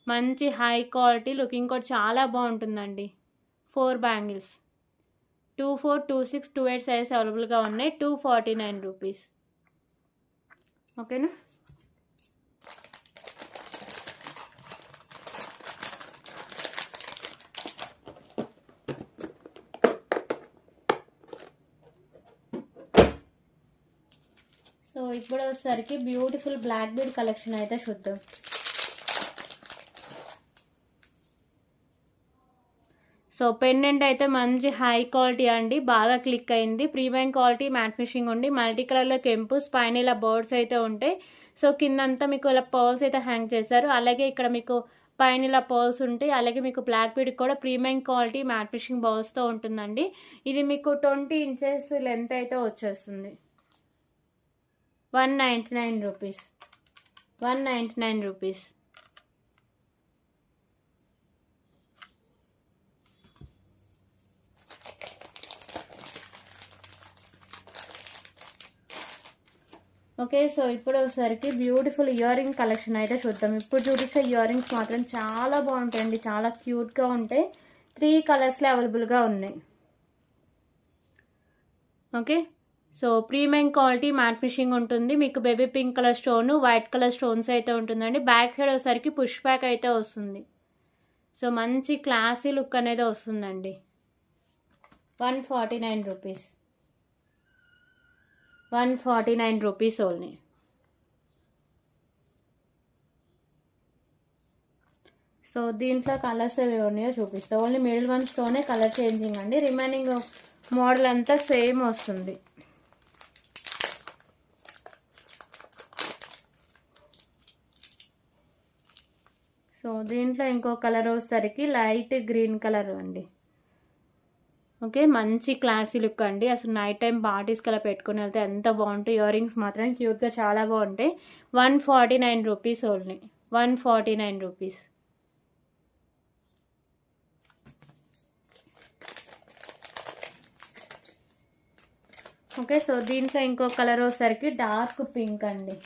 మంచి హై క్వాలిటీ, లుకింగ్ కూడా చాలా బాగుంటుందండి. 4 బ్యాంగిల్స్ 24, 26, 28 సైజెస్ అవైలబుల్గా ఉన్నాయి. 249 రూపీస్. ఓకేనా. సో ఇప్పుడు వచ్చేసరికి బ్యూటిఫుల్ బ్లాక్ బీడ్ కలెక్షన్ అయితే చూద్దాం. సో పెండెంట్ అయితే మంచి హై క్వాలిటీ అండి, బాగా క్లిక్ అయింది. ప్రీమియం క్వాలిటీ మ్యాట్ ఫినిషింగ్ ఉండి మల్టీ కలర్లో కెంపుస్, పైన ఇలా బర్డ్స్ అయితే ఉంటాయి. సో కిందంతా మీకు ఇలా పర్ల్స్ అయితే హ్యాంగ్ చేశారు. అలాగే ఇక్కడ మీకు పైన ఇలా పర్ల్స్ ఉంటాయి. అలాగే మీకు బ్లాక్ బీడ్ కూడా ప్రీమియం క్వాలిటీ మ్యాట్ ఫినిషింగ్ బాల్స్తో ఉంటుందండి. ఇది మీకు 20 ఇంచెస్ లెంత్ అయితే వచ్చేస్తుంది. 199 రూపీస్, 199 రూపీస్. ఓకే, సో ఇప్పుడు వచ్చేసరికి బ్యూటిఫుల్ ఇయర్ రింగ్ కలెక్షన్ అయితే చూద్దాం. ఇప్పుడు చూపిస్తే ఇయర్ రింగ్స్ మాత్రం చాలా బాగుంటాయండి, చాలా క్యూట్గా ఉంటాయి. 3 కలర్స్లో అవైలబుల్గా ఉన్నాయి. Okay, so premium quality matte finishing ఉంటుంది. మీకు baby pink colour stone, white colour stones అయితే ఉంటుందండి. బ్యాక్ సైడ్ వచ్చేసరికి పుష్ బ్యాక్ అయితే వస్తుంది. సో మంచి క్లాసీ లుక్ అనేది వస్తుందండి. 149 రూపీస్, 149 రూపీస్ ఓన్లీ. సో దీంట్లో కలర్స్ ఏవి ఉన్నాయో చూపిస్తాను. ఓన్లీ మిడిల్ వన్ స్టోనే కలర్ చేంజింగ్ అండి, రిమైనింగ్ మోడల్ అంతా సేమ్ వస్తుంది. సో దీంట్లో ఇంకో కలర్ వచ్చేసరికి లైట్ గ్రీన్ కలర్ అండి. ఓకే, మంచి క్లాసీ లుక్ అండి. అసలు నైట్ టైం పార్టీస్కి అలా పెట్టుకుని వెళ్తే ఎంత బాగుంటాయి. ఇయర్ రింగ్స్ మాత్రం క్యూట్గా చాలా బాగుంటాయి. 149 rupees only, 149 rupees. Okay, so దీంట్లో ఇంకో కలర్ వచ్చేసరికి డార్క్ పింక్ అండి.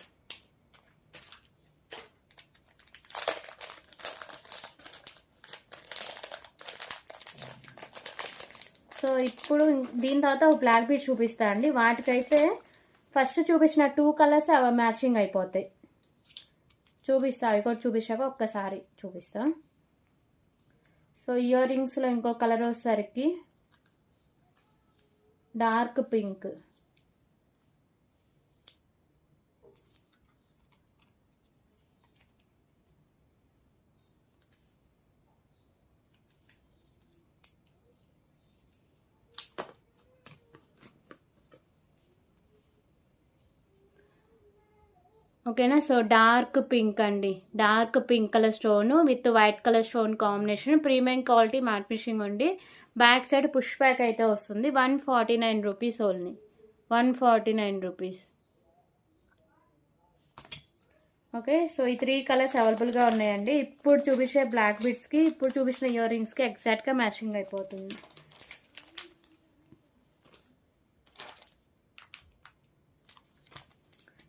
సో ఇప్పుడు దీని తర్వాత ఒక బ్లాక్ బీడ్ చూపిస్తా అండి. వాటికైతే ఫస్ట్ చూపించిన 2 కలర్స్ అవి మ్యాచింగ్ అయిపోతాయి. చూపిస్తా, అవి కూడా చూపించాక ఒక్కసారి చూపిస్తా. సో ఇయర్ రింగ్స్లో ఇంకో కలర్ వచ్చేసరికి డార్క్ పింక్. ఓకేనా, సో డార్క్ పింక్ అండి, dark pink colour stone with white colour stone combination. Premium quality matte finishing ఉండి బ్యాక్ సైడ్ పుష్ బ్యాక్ అయితే వస్తుంది. 149 rupees only, 149 rupees. Okay, so ఈ 3 కలర్స్ అవైలబుల్గా ఉన్నాయండి. ఇప్పుడు చూపించే బ్లాక్ బీడ్స్కి ఇప్పుడు చూపించిన ఇయర్ రింగ్స్కి ఎగ్జాక్ట్గా మ్యాచింగ్ అయిపోతుంది.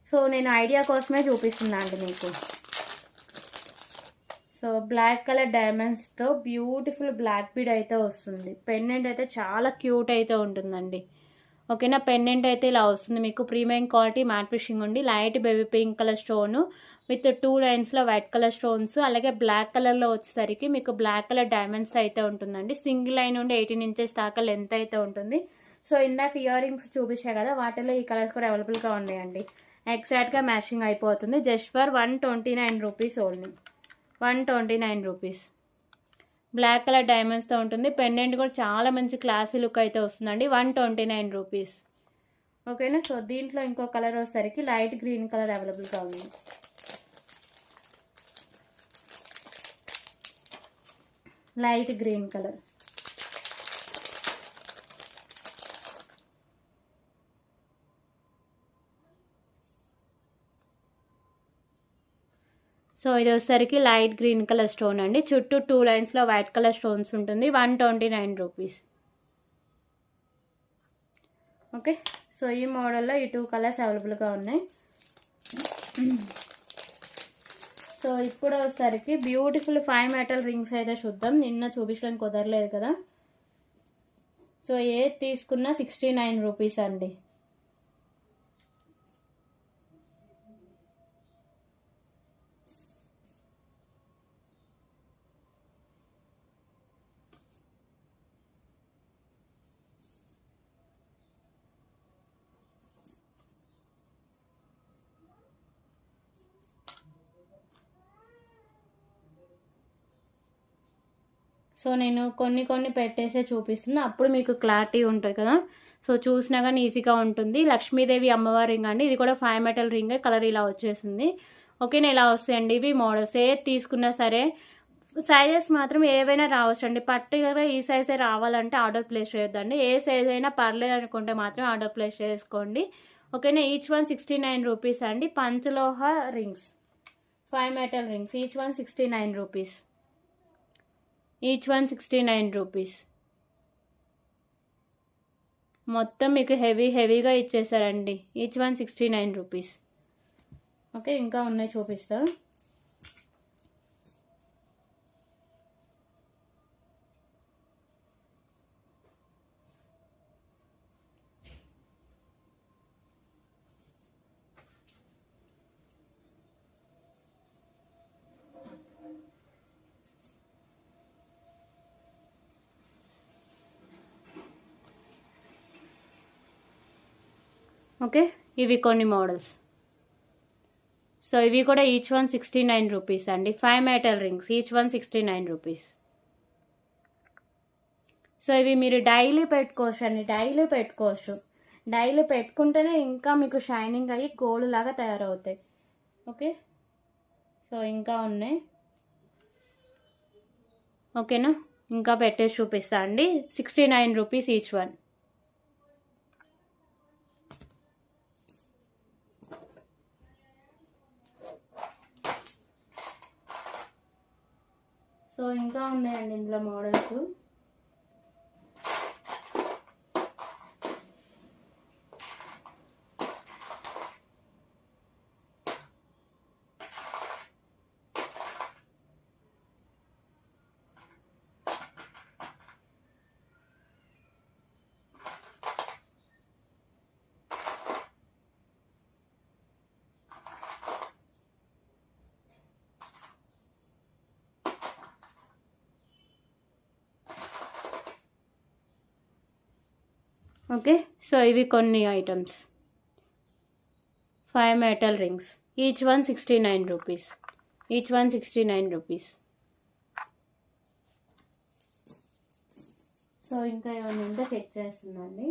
సో నేను ఐడియా కోసమే చూపిస్తున్నా అండి మీకు. సో బ్లాక్ కలర్ డైమండ్స్తో బ్యూటిఫుల్ బ్లాక్ బీడ్ అయితే వస్తుంది. పెండెంట్ అయితే చాలా క్యూట్ అయితే ఉంటుందండి. ఓకేనా, పెండెంట్ అయితే ఇలా వస్తుంది మీకు. ప్రీమియం క్వాలిటీ మ్యాట్ ఫినిషింగ్ ఉండి light baby pink colour stone with 2 లైన్స్లో వైట్ కలర్ స్టోన్స్, అలాగే బ్లాక్ కలర్లో వచ్చేసరికి మీకు బ్లాక్ కలర్ డైమండ్స్ అయితే ఉంటుందండి. సింగిల్ లైన్ నుండి 18 ఇంచెస్ దాకా లెంత్ అయితే ఉంటుంది. సో ఇందాక ఇయర్ రింగ్స్ చూపించా కదా, వాటిలో ఈ కలర్స్ కూడా అవైలబుల్గా ఉన్నాయండి. ఎగ్జాక్ట్గా మ్యాచింగ్ అయిపోతుంది. Just for 129 rupees only. 129 rupees. Black colour డైమండ్స్తో ఉంటుంది. పెండెంట్ కూడా చాలా మంచి క్లాసీ లుక్ అయితే వస్తుందండి. 129 రూపీస్. ఓకేనా, సో దీంట్లో ఇంకో కలర్ వచ్చేసరికి లైట్ గ్రీన్ కలర్ అవైలబుల్గా ఉంది. Light green colour. సో ఇది వచ్చేసరికి లైట్ గ్రీన్ కలర్ స్టోన్ అండి. చుట్టూ 2 లైన్స్లో వైట్ కలర్ స్టోన్స్ ఉంటుంది. 129 రూపీస్. ఓకే, సో ఈ మోడల్లో ఈ 2 కలర్స్ అవైలబుల్గా ఉన్నాయి. సో ఇప్పుడు వచ్చేసరికి బ్యూటిఫుల్ 5 మెటల్ రింగ్స్ అయితే చూద్దాం. నిన్న చూపించడానికి కుదరలేదు కదా. సో ఏది తీసుకున్నా 69 రూపీస్ అండి. సో నేను కొన్ని పెట్టేసే చూపిస్తున్నా, అప్పుడు మీకు క్లారిటీ ఉంటుంది కదా. సో చూసినా కానీ ఈజీగా ఉంటుంది. లక్ష్మీదేవి అమ్మవారి రింగ్ అండి. ఇది కూడా 5 మెటల్ రింగ్. కలర్ ఇలా వచ్చేసింది. ఓకేనా, ఇలా వస్తాయండి ఇవి మోడల్స్. ఏది తీసుకున్నా సరే సైజెస్ మాత్రం ఏవైనా రావచ్చు అండి. పర్టికులర్గా ఈ సైజే రావాలంటే ఆర్డర్ ప్లేస్ చేయొద్దండి. ఏ సైజ్ అయినా పర్లేదు అనుకుంటే మాత్రం ఆర్డర్ ప్లేస్ చేసుకోండి. ఓకేనా, ఈచ్ వన్ 69 రూపీస్ అండి. పంచలోహ rings, 5 metal rings, each one 69 rupees. Each one 69 rupees. మొత్తం మీకు హెవీగా ఇచ్చేసారండి. Each one 69 rupees. ఓకే, ఇంకా ఉన్నాయి చూపిస్తా. ఓకే, ఇవి కొన్ని మోడల్స్. సో ఇవి కూడా ఈచ్ వన్ 69 రూపీస్ అండి. 5 metal rings, each one 69 rupees. So ఇవి మీరు డైలీ పెట్టుకోవచ్చు అండి. డైలీ పెట్టుకుంటేనే ఇంకా మీకు షైనింగ్ అయ్యి గోల్డ్ లాగా తయారవుతాయి. ఓకే, సో ఇంకా ఉన్నాయి. ఓకేనా, ఇంకా పెట్టేసి చూపిస్తా అండి. 69 రూపీస్ ఈచ్ వన్. సో ఇంకా ఉన్నాయండి ఇందులో మోడల్స్. ఓకే, సో ఇవి కొన్ని items. 5 metal rings, each one 69 rupees. Each one 69 rupees. So ఇంకా ఏమైనా ఉంటే చెక్ చేస్తుందండి.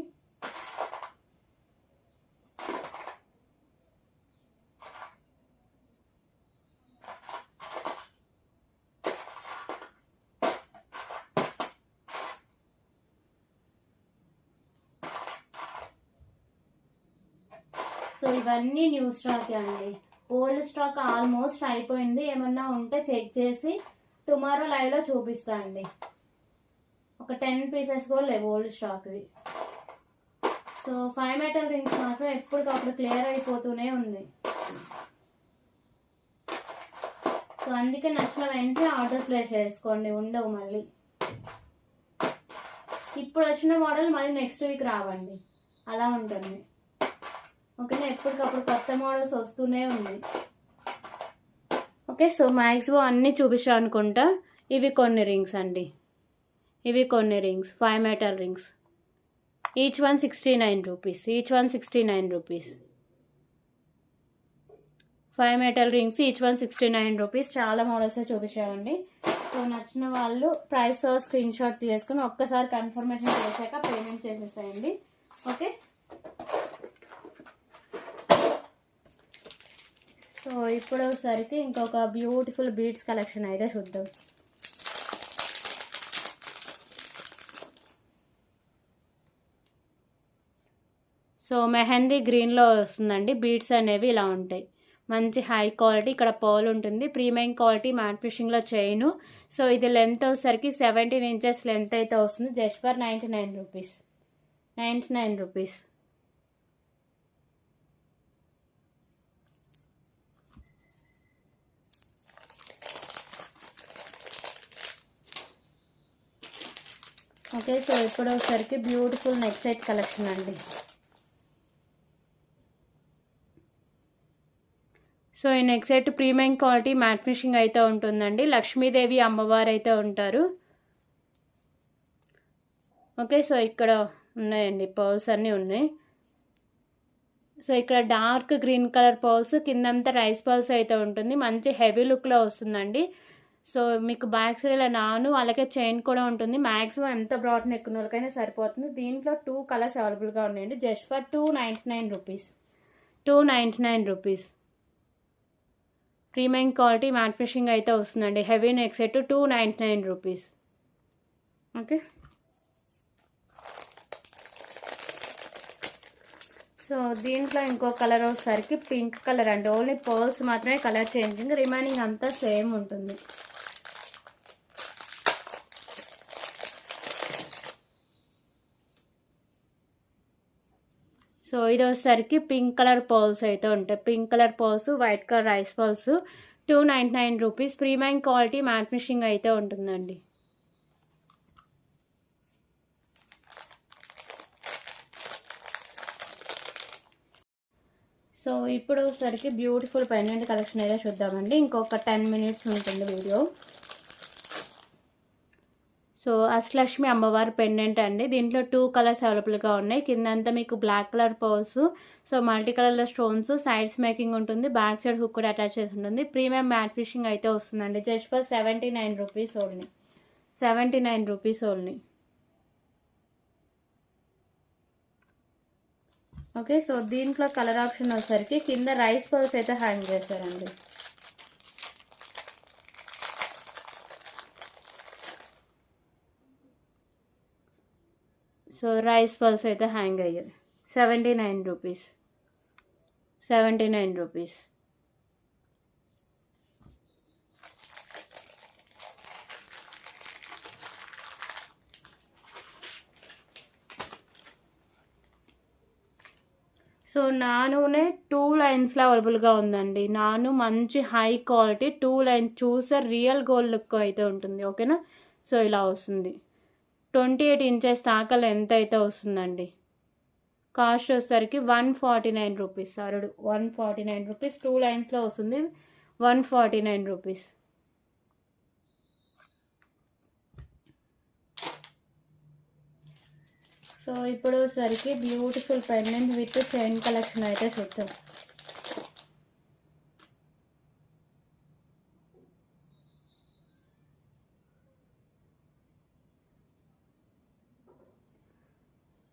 సో ఇవన్నీ న్యూ స్టాక్ అండి. ఓల్డ్ స్టాక్ ఆల్మోస్ట్ అయిపోయింది. ఏమన్నా ఉంటే చెక్ చేసి టుమారో లైవ్లో చూపిస్తా అండి. ఒక 10 పీసెస్ కూడా లేవు ఓల్డ్ స్టాక్వి. సో 5 మెటల్ రింగ్స్ మాత్రం ఎప్పటికప్పుడు క్లియర్ అయిపోతూనే ఉంది. సో అందుకే నచ్చిన వెంటనే ఆర్డర్ ప్లేస్ చేసుకోండి, ఉండవు మళ్ళీ. ఇప్పుడు వచ్చిన మోడల్ మళ్ళీ నెక్స్ట్ వీక్ రావండి, అలా ఉంటుంది. ఓకేనా, ఎప్పటికప్పుడు కొత్త మోడల్స్ వస్తూనే ఉన్నాయి. ఓకే, సో మ్యాక్సిమం అన్నీ చూపించాను అనుకుంటా. ఇవి కొన్ని రింగ్స్ అండి, ఇవి కొన్ని rings 5 metal rings. Each one 69 rupees, each one 69 rupees. 5 metal rings each one 69 rupees. చాలా మోడల్స్ చూపించామండి. సో నచ్చిన వాళ్ళు ప్రైస్ స్క్రీన్ షాట్ తీసుకుని ఒక్కసారి కన్ఫర్మేషన్ చేశాక పేమెంట్ చేసేసేయండి. ఓకే, సో ఇప్పుడు సరికి ఇంకొక బ్యూటిఫుల్ బీడ్స్ కలెక్షన్ అయితే చూద్దాం. సో మెహందీ గ్రీన్లో వస్తుందండి. బీడ్స్ అనేవి ఇలా ఉంటాయి, మంచి హై క్వాలిటీ. ఇక్కడ పర్ల్ ఉంటుంది, ప్రీమియం క్వాలిటీ మ్యాట్ ఫిషింగ్లో చైను. సో ఇది లెంత్ వచ్చేసరికి 17 ఇంచెస్ లెంత్ అయితే వస్తుంది. Just for 99 rupees, 99 rupees. Okay, so ఇప్పుడు వచ్చేసరికి బ్యూటిఫుల్ నెక్ సెట్ కలెక్షన్ అండి. సో ఈ neck set premium quality matte fishing అయితే ఉంటుందండి. లక్ష్మీదేవి అమ్మవారు అయితే ఉంటారు. ఓకే, సో ఇక్కడ ఉన్నాయండి పర్ల్స్ అన్నీ ఉన్నాయి. సో ఇక్కడ డార్క్ గ్రీన్ కలర్ పర్ల్స్, కిందంతా రైస్ పర్ల్స్ అయితే ఉంటుంది. మంచి హెవీ లుక్లో వస్తుందండి. సో మీకు బ్యాక్ సైడ్ ఇలా నాను అలాగే చైన్ కూడా ఉంటుంది. మ్యాక్సిమం ఎంత బ్రాడ్ నెక్ ఉన్న వాళ్ళకైనా సరిపోతుంది. దీంట్లో 2 కలర్స్ అవైలబుల్గా ఉన్నాయండి. Just for 299 rupees, 299 rupees. Premium quality matte fishing అయితే వస్తుందండి. Heavy neck set 299 rupees. Okay, so దీంట్లో ఇంకో కలర్ వచ్చేసరికి పింక్ కలర్ అండి. ఓన్లీ పర్ల్స్ మాత్రమే కలర్ చేంజింగ్, రిమైనింగ్ అంతా సేమ్ ఉంటుంది. సో ఇది వచ్చేసరికి పింక్ కలర్ పర్ల్స్ అయితే ఉంటాయి. Pink colour pearls, white colour rice pearls. 299 rupees. Premium quality matte fishing అయితే ఉంటుందండి. సో ఇప్పుడు వచ్చేసరికి బ్యూటిఫుల్ పెండెంట్ కలెక్షన్ అయితే చూద్దామండి. ఇంకొక 10 మినిట్స్ ఉంటుంది వీడియో. సో అష్టలక్ష్మి అమ్మవారి పెండెంట్ అండి. దీంట్లో 2 కలర్స్ అవైలబుల్గా ఉన్నాయి. కిందంతా మీకు black colour pearls, so multi కలర్లో స్టోన్స్, సైడ్స్ మేకింగ్ ఉంటుంది. బ్యాక్ సైడ్ హుక్ కూడా అటాచ్ చేసి ఉంటుంది. ప్రీమియం మ్యాట్ ఫిషింగ్ అయితే వస్తుందండి. Just for 79 rupees only, 79 rupees only. Okay, so దీంట్లో కలర్ ఆప్షన్ వచ్చేసరికి కింద రైస్ పర్ల్స్ అయితే హ్యాంగ్ చేస్తారండి. సో రైస్ పర్ల్స్ అయితే హ్యాంగ్ అయ్యాయి. 79 రూపీస్, 79 రూపీస్. సో నానునే 2 లైన్స్లో అవైలబుల్గా ఉందండి. నాను మంచి హై క్వాలిటీ 2 లైన్స్ చూసే రియల్ గోల్డ్ లుక్ అయితే ఉంటుంది. ఓకేనా, సో ఇలా వస్తుంది. 28 ఇంచెస్ దాకా లెంత్ అయితే వస్తుందండి. కాస్ట్ వచ్చేసరికి 149 రూపీస్. సరుడు 149 రూపీస్. 2 లైన్స్లో వస్తుంది, 149 రూపీస్. సో ఇప్పుడు వచ్చేసరికి beautiful pendant with chain collection అయితే చూద్దాం.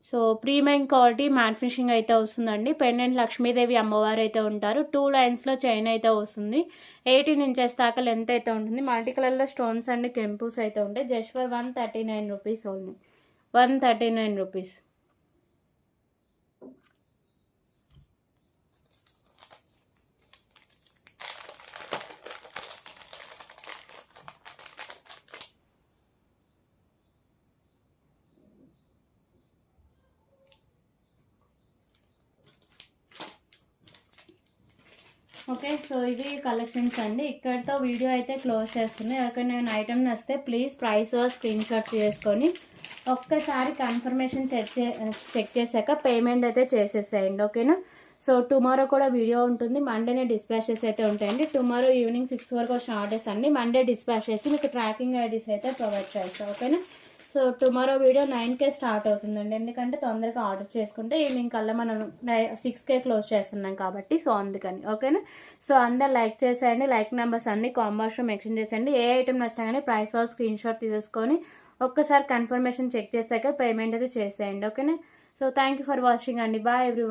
So premium quality matte finishing అయితే వస్తుందండి. పెండెంట్ లక్ష్మీదేవి అమ్మవారు అయితే ఉంటారు. 2 లైన్స్లో చైన్ అయితే వస్తుంది. 18 ఇంచెస్ దాకా లెంత్ అయితే ఉంటుంది. మల్టీ కలర్లో స్టోన్స్ అండ్ కెంపుస్ అయితే ఉంటాయి. Just for 139 rupees only, 139 rupees. Okay, so ఇది కలెక్షన్స్ అండి. ఇక్కడితో వీడియో అయితే క్లోజ్ చేస్తుంది. ఎవరికైనా నేను ఐటమ్ వస్తే ప్లీజ్ ప్రైస్ స్క్రీన్ షాట్ చేసుకొని ఒక్కసారి కన్ఫర్మేషన్ చెక్ చేశాక పేమెంట్ అయితే చేసేసేయండి, ఓకేనా. సో టుమారో కూడా వీడియో ఉంటుంది. మండేనే డిస్పాచెస్ అయితే ఉంటాయండి. టుమారో ఈవినింగ్ 6 వరకు వచ్చిన ఆర్డర్స్ అండి మండే డిస్పాచ్ చేసి మీకు ట్రాకింగ్ ఐడీస్ అయితే ప్రొవైడ్ చేస్తాను, ఓకేనా. సో టుమారో వీడియో 9కే స్టార్ట్ అవుతుందండి, ఎందుకంటే తొందరగా ఆర్డర్ చేసుకుంటే ఈవినింగ్ కల్లా మనం 6కే క్లోజ్ చేస్తున్నాం కాబట్టి, సో అందుకని, ఓకేనా. సో అందరు లైక్ చేసేయండి. లైక్ నెంబర్స్ అన్ని కాంబాక్స్లో మెన్షన్ చేసేయండి. ఏ ఐటమ్ నచ్చినా కానీ ప్రైస్ స్క్రీన్ షాట్ తీసుకొని ఒక్కసారి కన్ఫర్మేషన్ చెక్ చేశాక పేమెంట్ అయితే చేసేయండి, ఓకేనా. So thank you for watching అండి. Bye everyone.